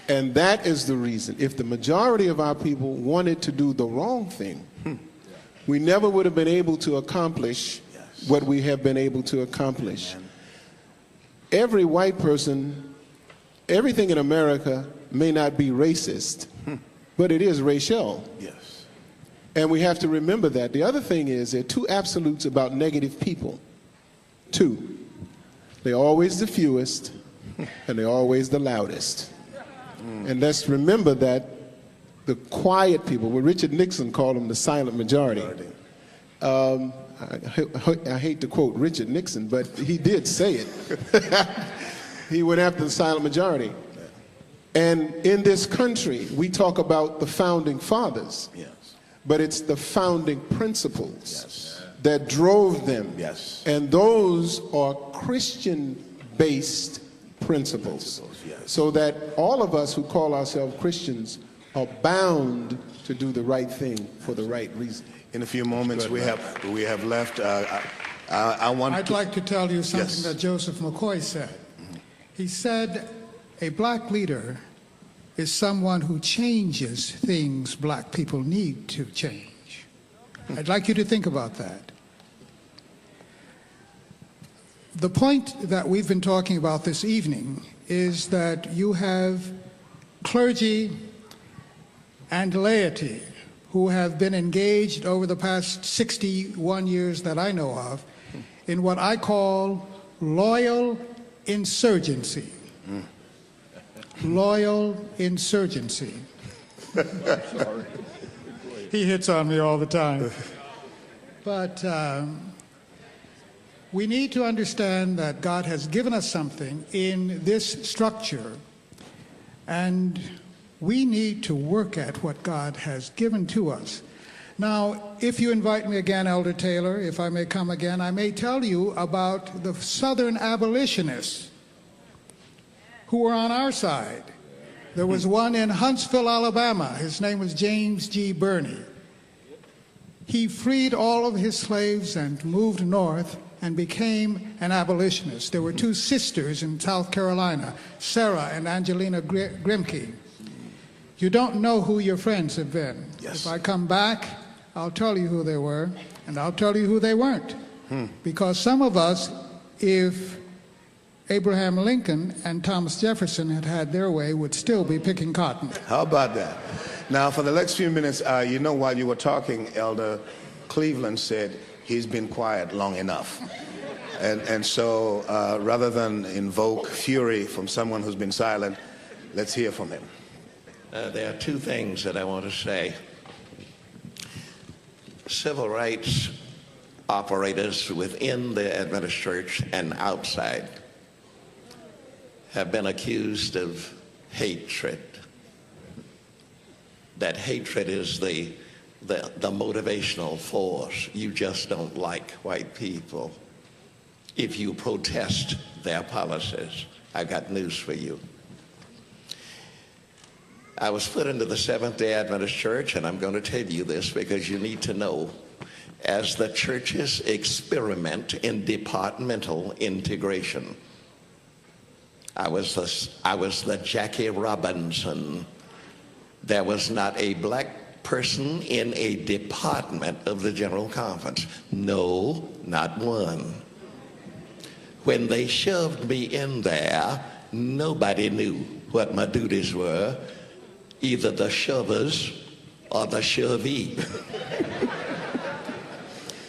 And that is the reason. If the majority of our people wanted to do the wrong thing, we never would have been able to accomplish what we have been able to accomplish. Every white person, everything in America may not be racist, but it is racial. Yes. And we have to remember that. The other thing is there are two absolutes about negative people. Two. They're always the fewest, and they're always the loudest. And let's remember that the quiet people, well, Richard Nixon called them the silent majority. I hate to quote Richard Nixon, but he did say it. He went after the silent majority. And in this country, we talk about the founding fathers, Yes. but it's the founding principles that drove them. Yes. And those are Christian-based principles. Yes. So that all of us who call ourselves Christians are bound to do the right thing for the right reason. In a few moments we have left. I want I'd like to tell you something Yes. that Joseph McCoy said. He said, a black leader is someone who changes things black people need to change. I'd like you to think about that. The point that we've been talking about this evening is that you have clergy and laity who have been engaged over the past 61 years that I know of in what I call loyal insurgency. Loyal insurgency. He hits on me all the time. But we need to understand that God has given us something in this structure, and we need to work at what God has given to us. Now, if you invite me again, Elder Taylor, if I may come again, I may tell you about the Southern abolitionists who were on our side. There was one in Huntsville, Alabama. His name was James G. Birney. He freed all of his slaves and moved north and became an abolitionist. There were two sisters in South Carolina, Sarah and Angelina Grimke. You don't know who your friends have been. Yes. If I come back, I'll tell you who they were, and I'll tell you who they weren't. Because some of us, if Abraham Lincoln and Thomas Jefferson had had their way, would still be picking cotton. How about that? Now, for the next few minutes, you know, while you were talking, Elder Cleveland said he's been quiet long enough. And so rather than invoke fury from someone who's been silent, let's hear from him. There are two things that I want to say. Civil rights operators within the Adventist Church and outside have been accused of hatred. That hatred is the motivational force. You just don't like white people. If you protest their policies, I got news for you. I was put into the Seventh-day Adventist Church, and I'm going to tell you this because you need to know, as the churches experiment in departmental integration. I was the Jackie Robinson. There was not a black person in a department of the General Conference. No, not one. When they shoved me in there, nobody knew what my duties were, either the shovers or the shovee.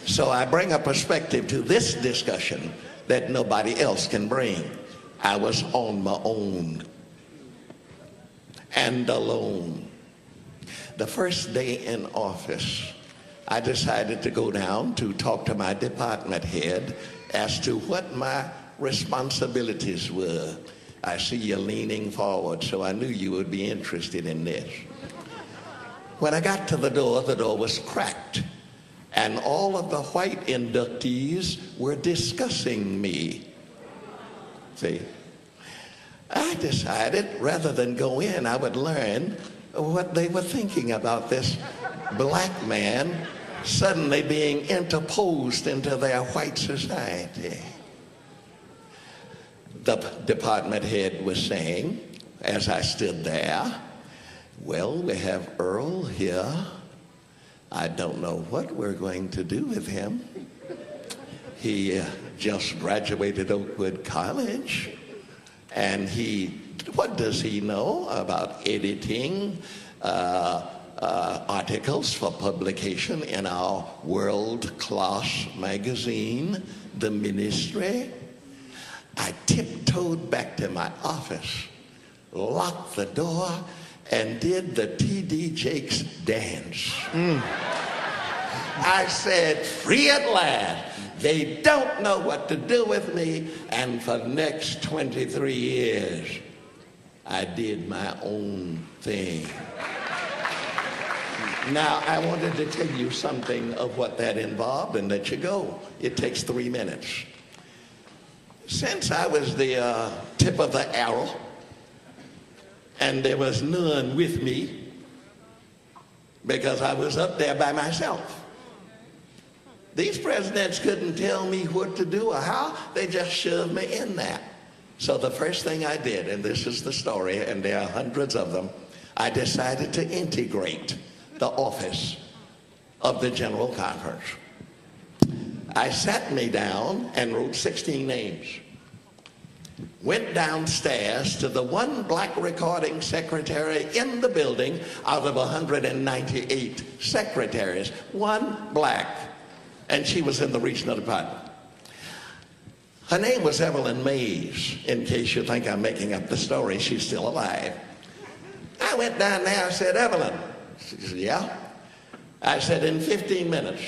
So I bring a perspective to this discussion that nobody else can bring. I was on my own and alone. The first day in office, I decided to go down to talk to my department head as to what my responsibilities were. I see you leaning forward, so I knew you would be interested in this. When I got to the door was cracked, and all of the white inductees were discussing me. See? I decided rather than go in, I would learn what they were thinking about this black man suddenly being interposed into their white society. The department head was saying, as I stood there, well, we have Earl here. I don't know what we're going to do with him. He just graduated Oakwood College, and what does he know about editing articles for publication in our world-class magazine, The Ministry? I tiptoed back to my office, locked the door, and did the T.D. Jakes dance. I said, free at last. They don't know what to do with me, and for the next 23 years, I did my own thing. Now, I wanted to tell you something of what that involved and let you go. It takes 3 minutes. Since I was the tip of the arrow, and there was none with me, because I was up there by myself, these presidents couldn't tell me what to do or how. They just shoved me in there. So the first thing I did, and this is the story, and there are hundreds of them, I decided to integrate the office of the General Conference. I sat me down and wrote 16 names. Went downstairs to the one black recording secretary in the building out of 198 secretaries, one black, and she was in the regional department. Her name was Evelyn Mays. In case you think I'm making up the story, she's still alive. I went down there, I said, Evelyn. She said, yeah. I said, in 15 minutes,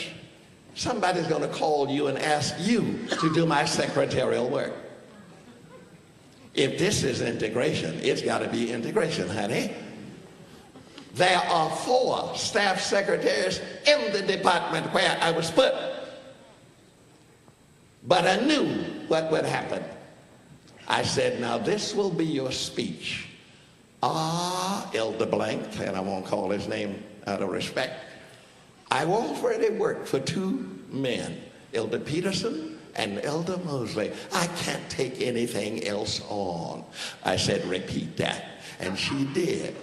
somebody's going to call you and ask you to do my secretarial work. If this is integration, it's got to be integration, honey. There are 4 staff secretaries in the department where I was put. But I knew what would happen. I said, now this will be your speech. Elder Blank, and I won't call his name out of respect. I've already worked for 2 men, Elder Peterson and Elder Mosley. I can't take anything else on. I said, repeat that. And she did.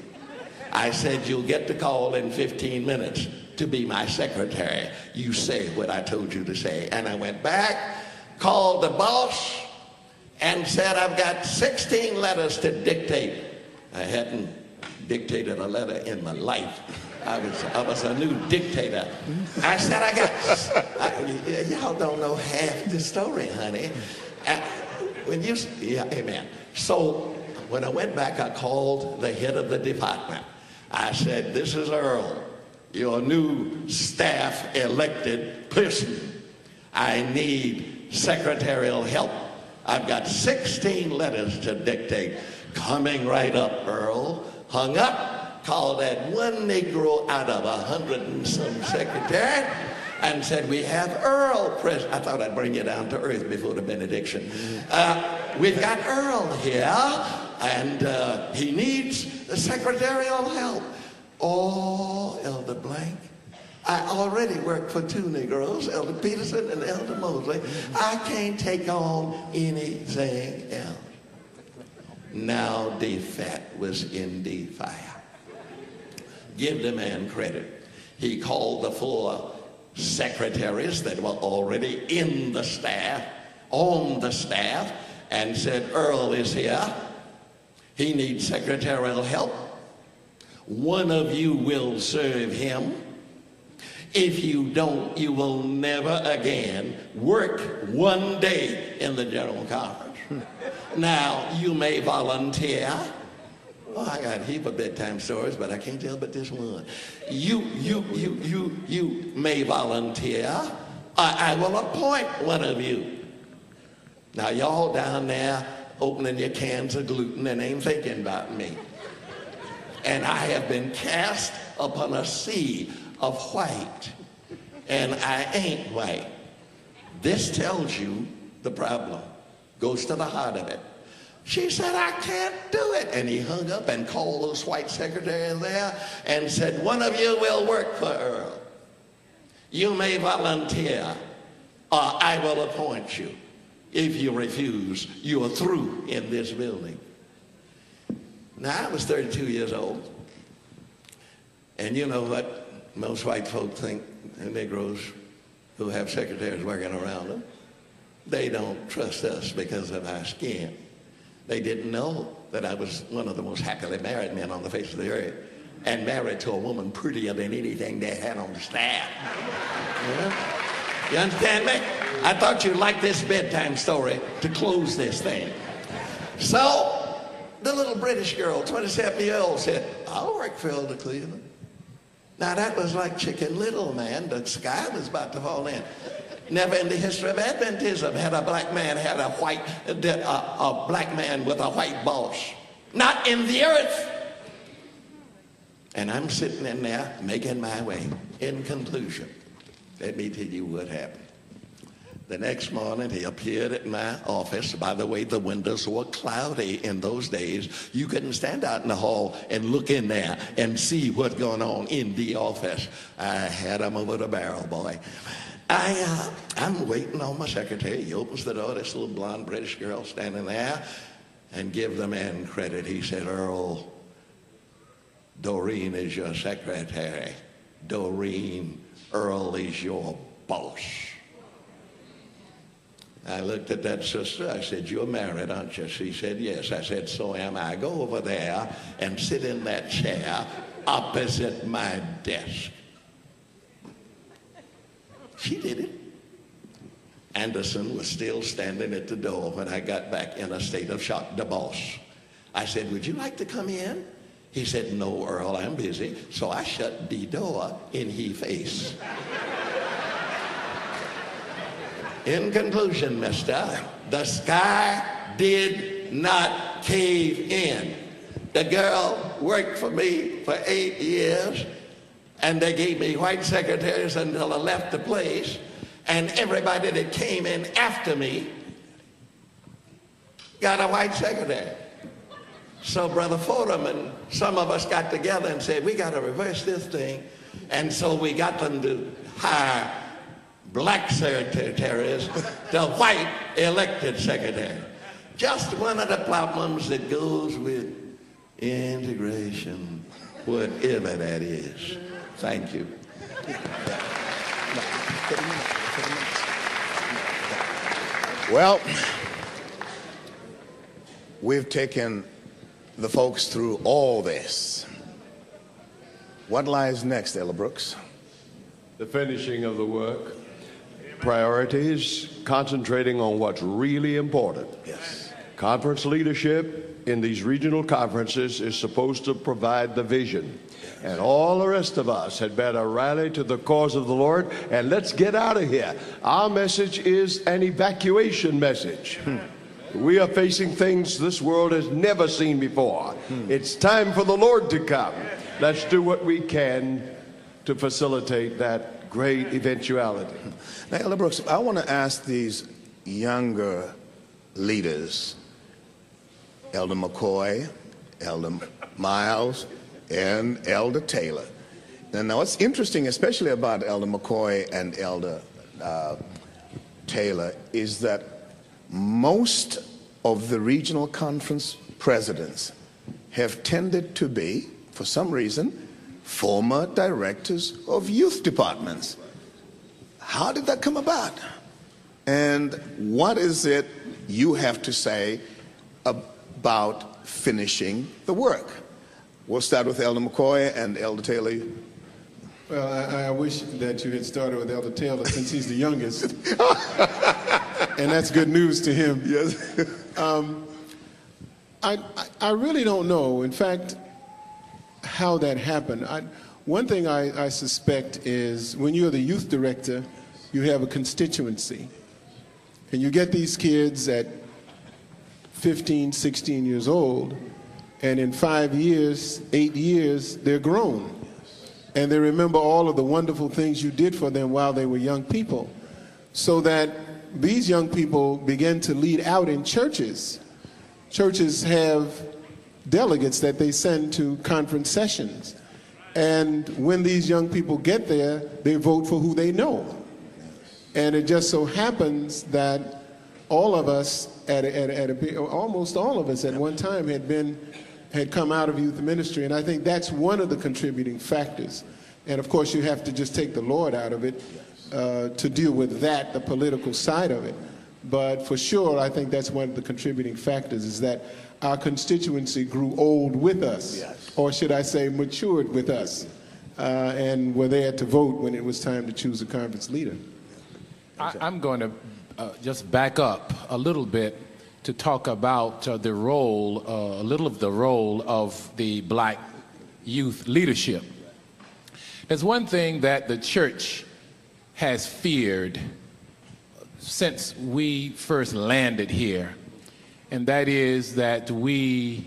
I said, you'll get the call in 15 minutes to be my secretary. You say what I told you to say. And I went back, called the boss, and said, I've got 16 letters to dictate. I hadn't dictated a letter in my life. I was a new dictator. I said, y'all don't know half the story, honey. Amen. So when I went back, I called the head of the department. I said, this is Earl, your new staff elected person. I need secretarial help. I've got 16 letters to dictate. Coming right up, Earl. Hung up, called that one Negro out of 100 and some secretary, and said, we have Earl present. I thought I'd bring you down to earth before the benediction. We've got Earl here, and he needs the secretarial help. Oh, Elder Blank, I already work for 2 Negroes, Elder Peterson and Elder Mosley. I can't take on anything else. Now the fat was in the fire. Give the man credit. He called the 4 secretaries that were already in the staff, on the staff, and said, Earl is here. He needs secretarial help. One of you will serve him. If you don't, you will never again work one day in the General Conference. Now, you may volunteer. Oh, I got a heap of bedtime stories, but I can't tell but this one. You may volunteer. I will appoint one of you. Now, y'all down there opening your cans of gluten and ain't thinking about me. And I have been cast upon a sea of white, and I ain't white. This tells you the problem. Goes to the heart of it. She said, I can't do it. And he hung up and called those white secretaries there and said, one of you will work for Earl. You may volunteer, or I will appoint you. If you refuse, you are through in this building. Now, I was 32 years old. And you know what most white folk think, Negroes who have secretaries working around them? They don't trust us because of our skin. They didn't know that I was one of the most happily married men on the face of the earth, and married to a woman prettier than anything they had on the staff. You understand me? I thought you'd like this bedtime story to close this thing. So the little British girl, 27-year-old, said, I'll work for Elder Cleveland. Now that was like Chicken Little, man. The sky was about to fall in. Never in the history of Adventism had a black man a black man with a white boss. Not in the earth. And I'm sitting in there making my way. In conclusion, let me tell you what happened. The next morning, he appeared at my office. By the way, the windows were cloudy in those days. You couldn't stand out in the hall and look in there and see what's going on in the office. I had him over the barrel, boy. I'm waiting on my secretary. He opens the door, this little blonde British girl standing there, and give the man credit. He said, Earl, Doreen is your secretary. Doreen, Earl is your boss. I looked at that sister. I said, you're married, aren't you? She said, yes. I said, so am I. Go over there and sit in that chair opposite my desk. She did it. Anderson was still standing at the door when I got back in a state of shock, the boss. I said, would you like to come in? He said, no, Earl, I'm busy. So I shut the door in his face. In conclusion, mister, the sky did not cave in. The girl worked for me for 8 years, and they gave me white secretaries until I left the place, and everybody that came in after me got a white secretary. So Brother Fordham and some of us got together and said, we got to reverse this thing. And so we got them to hire black secretaries, the white elected secretary. Just one of the problems that goes with integration, whatever that is. Thank you. Well, we've taken the folks through all this. What lies next, Ella Brooks? The finishing of the work. Priorities, concentrating on what's really important. Yes. Conference leadership in these regional conferences is supposed to provide the vision. And all the rest of us had better rally to the cause of the Lord, and let's get out of here. Our message is an evacuation message. We are facing things this world has never seen before. It's time for the Lord to come. Let's do what we can to facilitate that great eventuality. Now, Elder Brooks, I want to ask these younger leaders, Elder McCoy, Elder Miles, and Elder Taylor. And now what's interesting, especially about Elder McCoy and Elder Taylor, is that most of the regional conference presidents have tended to be, for some reason, former directors of youth departments. How did that come about? And what is it you have to say about finishing the work? We'll start with Elder McCoy and Elder Taylor. Well, I wish that you had started with Elder Taylor since he's the youngest. And that's good news to him. Yes. I really don't know, in fact, how that happened. One thing I suspect is when you're the youth director, you have a constituency. And you get these kids at 15, 16 years old, and in 5 years, 8 years, they're grown. And they remember all of the wonderful things you did for them while they were young people. So that these young people begin to lead out in churches. Churches have delegates that they send to conference sessions. And when these young people get there, they vote for who they know. And it just so happens that all of us, almost all of us at one time had come out of youth ministry, and I think that's one of the contributing factors. And of course, you have to just take the Lord out of it to deal with that, the political side of it. But for sure, I think that's one of the contributing factors, is that our constituency grew old with us, yes, or should I say matured with us, and were there to vote when it was time to choose a conference leader. I'm going to just back up a little bit to talk about the role, a little of the role of the black youth leadership. There's one thing that the church has feared since we first landed here, and that is that we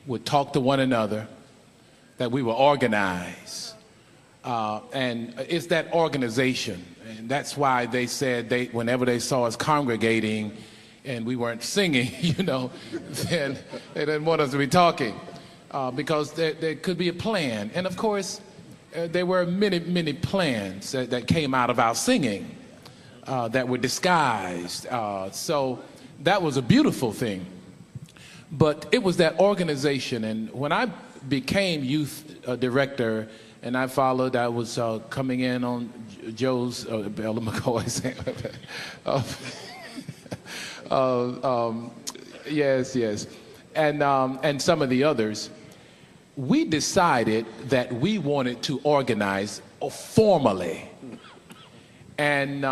would talk to one another, that we were organized, and it's that organization. And that's why they said whenever they saw us congregating and we weren't singing, then they didn't want us to be talking, because there could be a plan. And of course, there were many, many plans that came out of our singing that were disguised. So that was a beautiful thing. But it was that organization. And when I became youth director and I was coming in on Joe's, Elder McCoy's, yes, and some of the others, we decided that we wanted to organize formally. And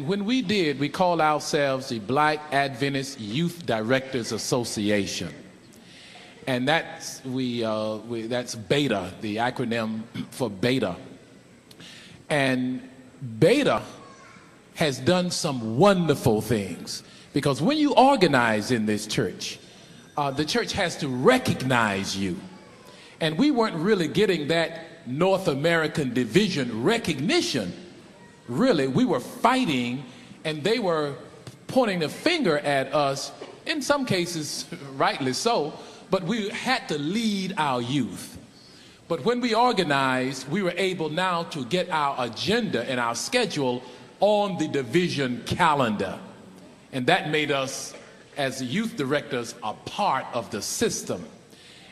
when we did, we called ourselves the Black Adventist Youth Directors Association. And that's BETA, the acronym for BETA. And BETA has done some wonderful things, because when you organize in this church, the church has to recognize you. And we weren't really getting that North American division recognition. Really, we were fighting, and they were pointing the finger at us, in some cases, rightly so, but we had to lead our youth. But when we organized, we were able now to get our agenda and our schedule on the division calendar. And that made us, as the youth directors, a part of the system.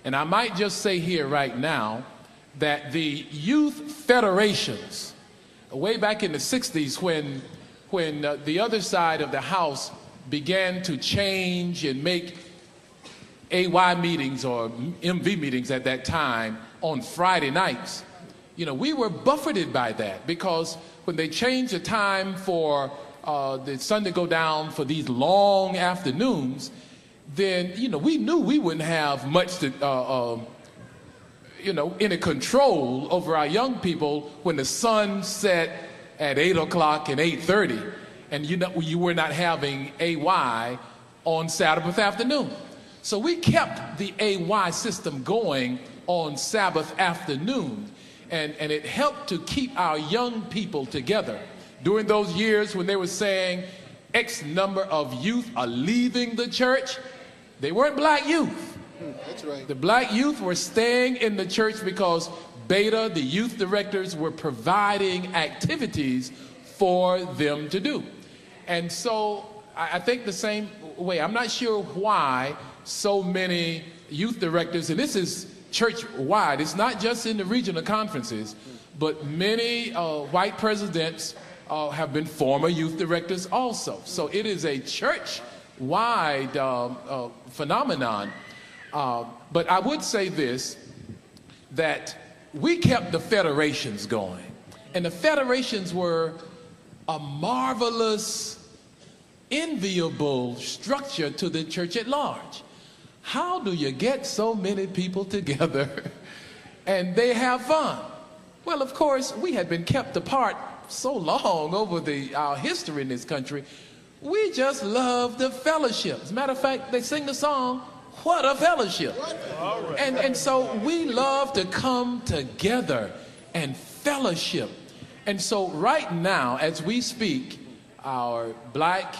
And I might just say here right now that the youth federations, way back in the 60s, when the other side of the house began to change and make AY meetings or MV meetings at that time on Friday nights, you know, we were buffeted by that, because when they changed the time for the sun to go down for these long afternoons, then, you know, we knew we wouldn't have much to, you know, any control over our young people when the sun set at 8 o'clock and 8:30, and you know, you were not having AY on Sabbath afternoon. So we kept the AY system going on Sabbath afternoon, and it helped to keep our young people together. During those years when they were saying X number of youth are leaving the church, they weren't black youth. That's right. The black youth were staying in the church because BETA, the youth directors, were providing activities for them to do. And so I think the same way. I'm not sure why so many youth directors, and this is church-wide, it's not just in the regional conferences, but many white presidents have been former youth directors also. So it is a church-wide phenomenon. But I would say this, that we kept the federations going. And the federations were a marvelous, enviable structure to the church at large. How do you get so many people together and they have fun? Well, of course, we had been kept apart so long over our history in this country. We just love the fellowship. As a matter of fact, they sing the song, "What a Fellowship." And so we love to come together and fellowship. And so right now, as we speak, our Black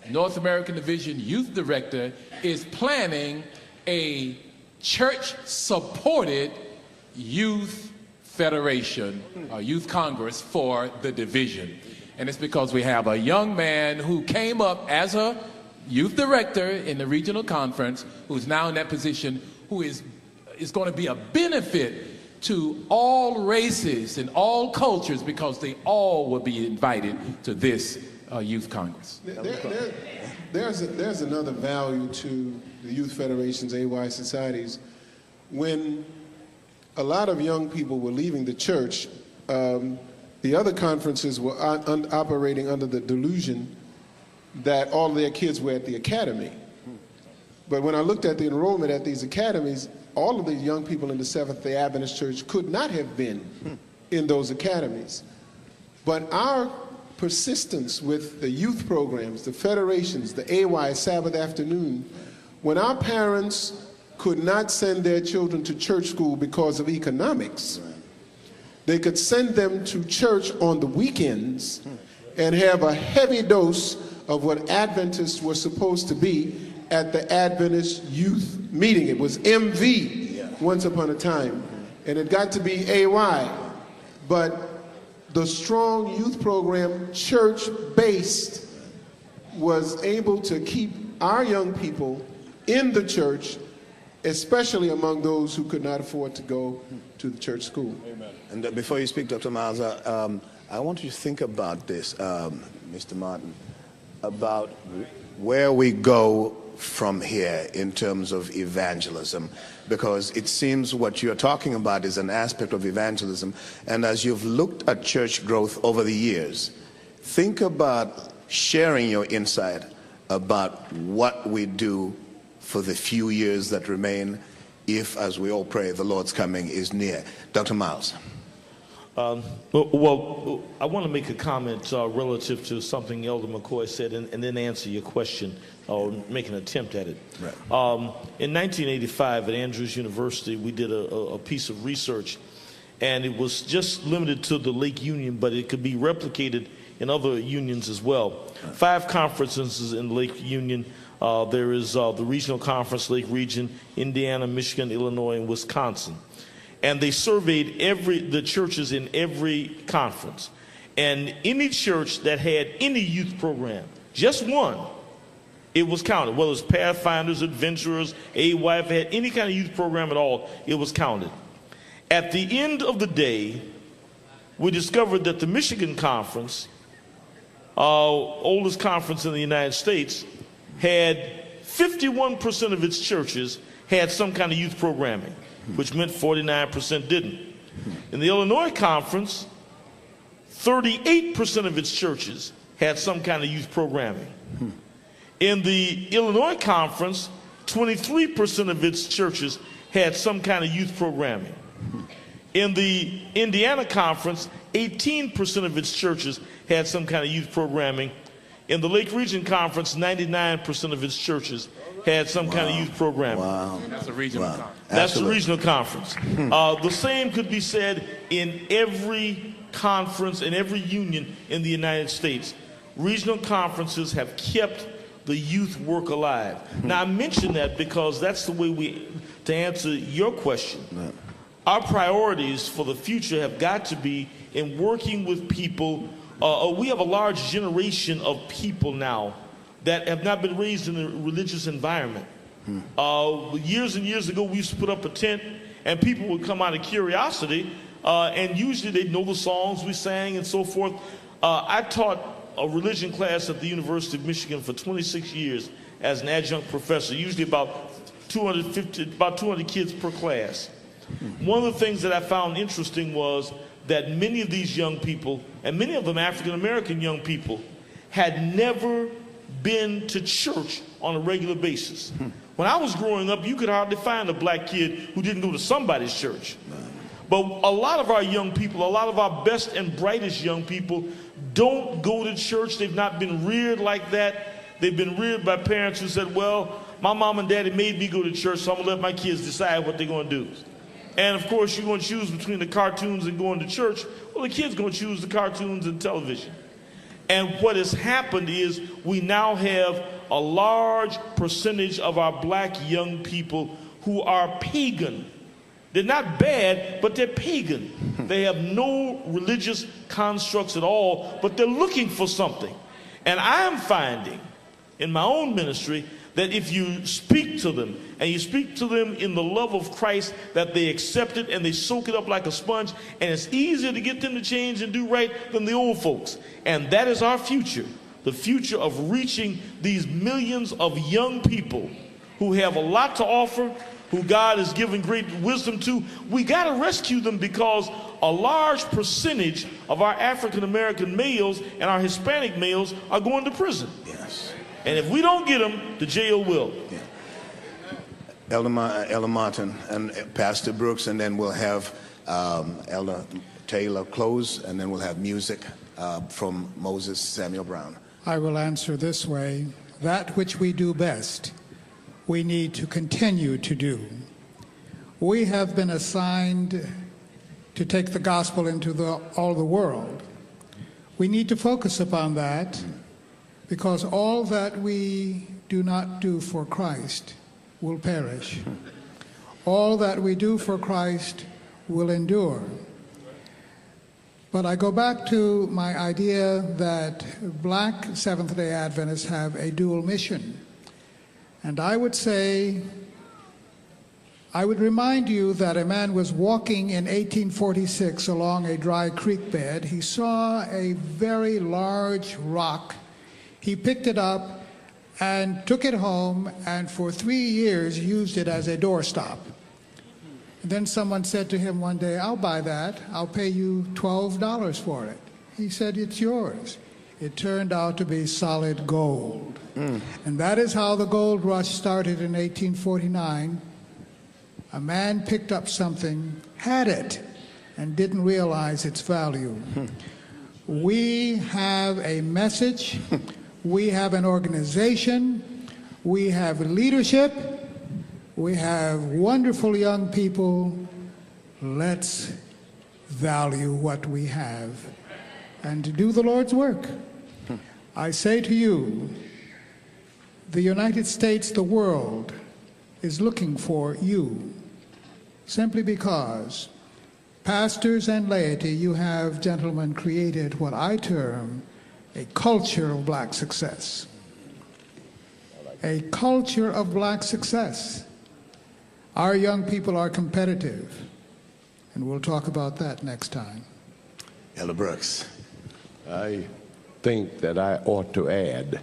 North American Division Youth Director is planning a church-supported youth federation, or youth congress for the division. And it's because we have a young man who came up as a youth director in the regional conference, who's now in that position, who is going to be a benefit to all races and all cultures, because they all will be invited to this youth congress. There's another value to the youth federations, AY societies. When a lot of young people were leaving the church, the other conferences were operating under the delusion that all their kids were at the academy. But when I looked at the enrollment at these academies, all of the young people in the Seventh-day Adventist Church could not have been in those academies. But our persistence with the youth programs, the federations, the AY Sabbath afternoon, when our parents could not send their children to church school because of economics, they could send them to church on the weekends and have a heavy dose of what Adventists were supposed to be at the Adventist youth meeting. It was MV once upon a time, and it got to be AY. But the strong youth program, church-based, was able to keep our young people in the church, especially among those who could not afford to go to the church school. Amen. And before you speak, Dr. Miles, I want you to think about this, Mr. Martin, about where we go from here in terms of evangelism, because it seems what you're talking about is an aspect of evangelism. And as you've looked at church growth over the years, think about sharing your insight about what we do for the few years that remain, if, as we all pray, the Lord's coming is near. Dr. Miles. Well, I want to make a comment relative to something Elder McCoy said, and then answer your question, or make an attempt at it. Right. In 1985 at Andrews University, we did a piece of research, and it was just limited to the Lake Union, but it could be replicated in other unions as well. 5 conferences in Lake Union. There is the Regional Conference, Lake Region, Indiana, Michigan, Illinois, and Wisconsin. And they surveyed the churches in every conference. And any church that had any youth program, just one, it was counted. Whether it's Pathfinders, Adventurers, AY, if it had any kind of youth program at all, it was counted. At the end of the day, we discovered that the Michigan Conference, oldest conference in the United States, had 51% of its churches had some kind of youth programming, which meant 49% didn't. In the Illinois Conference, 38% of its churches had some kind of youth programming. In the Illinois Conference, 23% of its churches had some kind of youth programming. In the Indiana Conference, 18% of its churches had some kind of youth programming. In the Lake Region Conference, 99% of its churches had some kind of youth programming. Wow. That's a regional conference. That's the regional conference. The same could be said in every conference and every union in the United States. Regional conferences have kept the youth work alive. Now, I mention that because that's the way to answer your question. Our priorities for the future have got to be in working with people. We have a large generation of people now that have not been raised in a religious environment. Years and years ago, we used to put up a tent, and people would come out of curiosity, and usually they'd know the songs we sang and so forth. I taught a religion class at the University of Michigan for 26 years as an adjunct professor, usually about 200 kids per class. One of the things that I found interesting was that many of these young people, and many of them African-American young people, had never been to church on a regular basis. When I was growing up, you could hardly find a black kid who didn't go to somebody's church. But a lot of our young people, a lot of our best and brightest young people don't go to church. They've not been reared like that. They've been reared by parents who said, well, my mom and daddy made me go to church, so I'm going to let my kids decide what they're going to do. And of course, you're going to choose between the cartoons and going to church. Well, the kid's going to choose the cartoons and television. And what has happened is we now have a large percentage of our black young people who are pagan. They're not bad, but they're pagan. They have no religious constructs at all, but they're looking for something. And I'm finding in my own ministry that if you speak to them, and you speak to them in the love of Christ, that they accept it and they soak it up like a sponge, and it's easier to get them to change and do right than the old folks. And that is our future, the future of reaching these millions of young people who have a lot to offer, who God has given great wisdom to. We got to rescue them because a large percentage of our African-American males and our Hispanic males are going to prison. Yes. And if we don't get them, the jail will. Yeah. Elder Martin and Pastor Brooks, and then we'll have Elder Taylor close, and then we'll have music from Moses Samuel Brown. I will answer this way. That which we do best, we need to continue to do. We have been assigned to take the gospel into all the world. We need to focus upon that, because all that we do not do for Christ will perish. All that we do for Christ will endure. But I go back to my idea that black Seventh-day Adventists have a dual mission. And I would remind you that a man was walking in 1846 along a dry creek bed. He saw a very large rock. He picked it up and took it home and for 3 years used it as a doorstop. And then someone said to him one day, "I'll buy that. I'll pay you $12 for it." He said, "It's yours." It turned out to be solid gold. And that is how the gold rush started in 1849. A man picked up something, had it, and didn't realize its value. We have a message, we have an organization, we have leadership, we have wonderful young people. Let's value what we have and do the Lord's work. I say to you, the United States, the world, is looking for you, simply because pastors and laity, you have, gentlemen, created what I term a culture of black success. A culture of black success. Our young people are competitive, and we'll talk about that next time. Elder Brooks. I think that I ought to add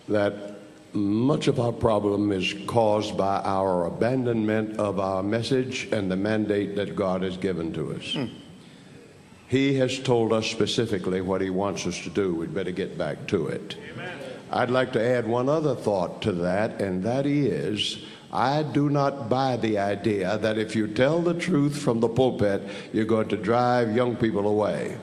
that much of our problem is caused by our abandonment of our message and the mandate that God has given to us. He has told us specifically what he wants us to do. We'd better get back to it. Amen. I'd like to add one other thought to that, and that is, I do not buy the idea that if you tell the truth from the pulpit, you're going to drive young people away.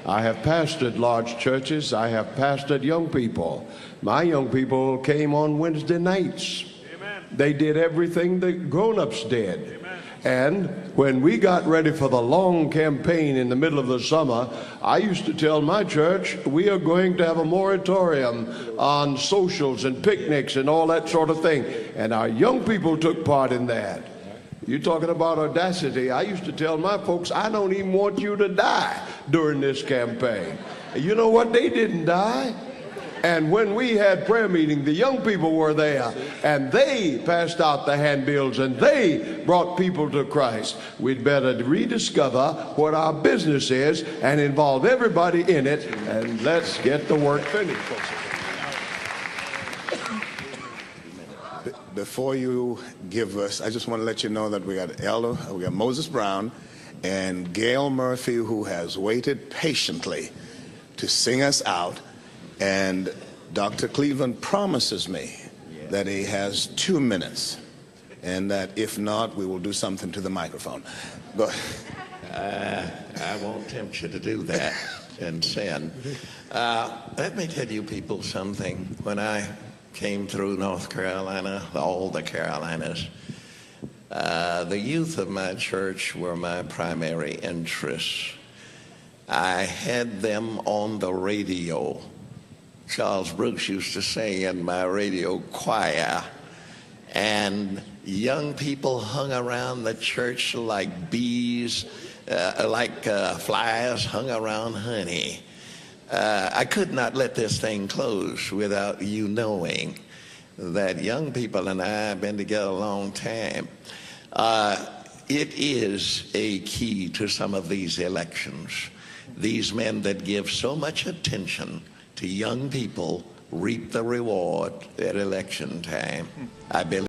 I have pastored large churches. I have pastored young people. My young people came on Wednesday nights. Amen. They did everything the grown-ups did. Amen. And when we got ready for the long campaign in the middle of the summer, I used to tell my church, we are going to have a moratorium on socials and picnics and all that sort of thing. And our young people took part in that. You're talking about audacity. I used to tell my folks, I don't even want you to die during this campaign. You know what? They didn't die. And when we had prayer meeting, the young people were there, and they passed out the handbills, and they brought people to Christ. We'd better rediscover what our business is and involve everybody in it, and let's get the work finished. Before you give us, I just want to let you know that we got Moses Brown and Gail Murphy, who has waited patiently to sing us out. And Dr. Cleveland promises me that he has 2 minutes, and that if not, we will do something to the microphone. Go ahead. I won't tempt you to do that and sin. Let me tell you people something. When I came through North Carolina, all the Carolinas, the youth of my church were my primary interests. I had them on the radio. Charles Brooks used to sing in my radio choir, and young people hung around the church like bees, like flies hung around honey. I could not let this thing close without you knowing that young people and I have been together a long time. It is a key to some of these elections. These men that give so much attention to young people reap the reward at election time. I believe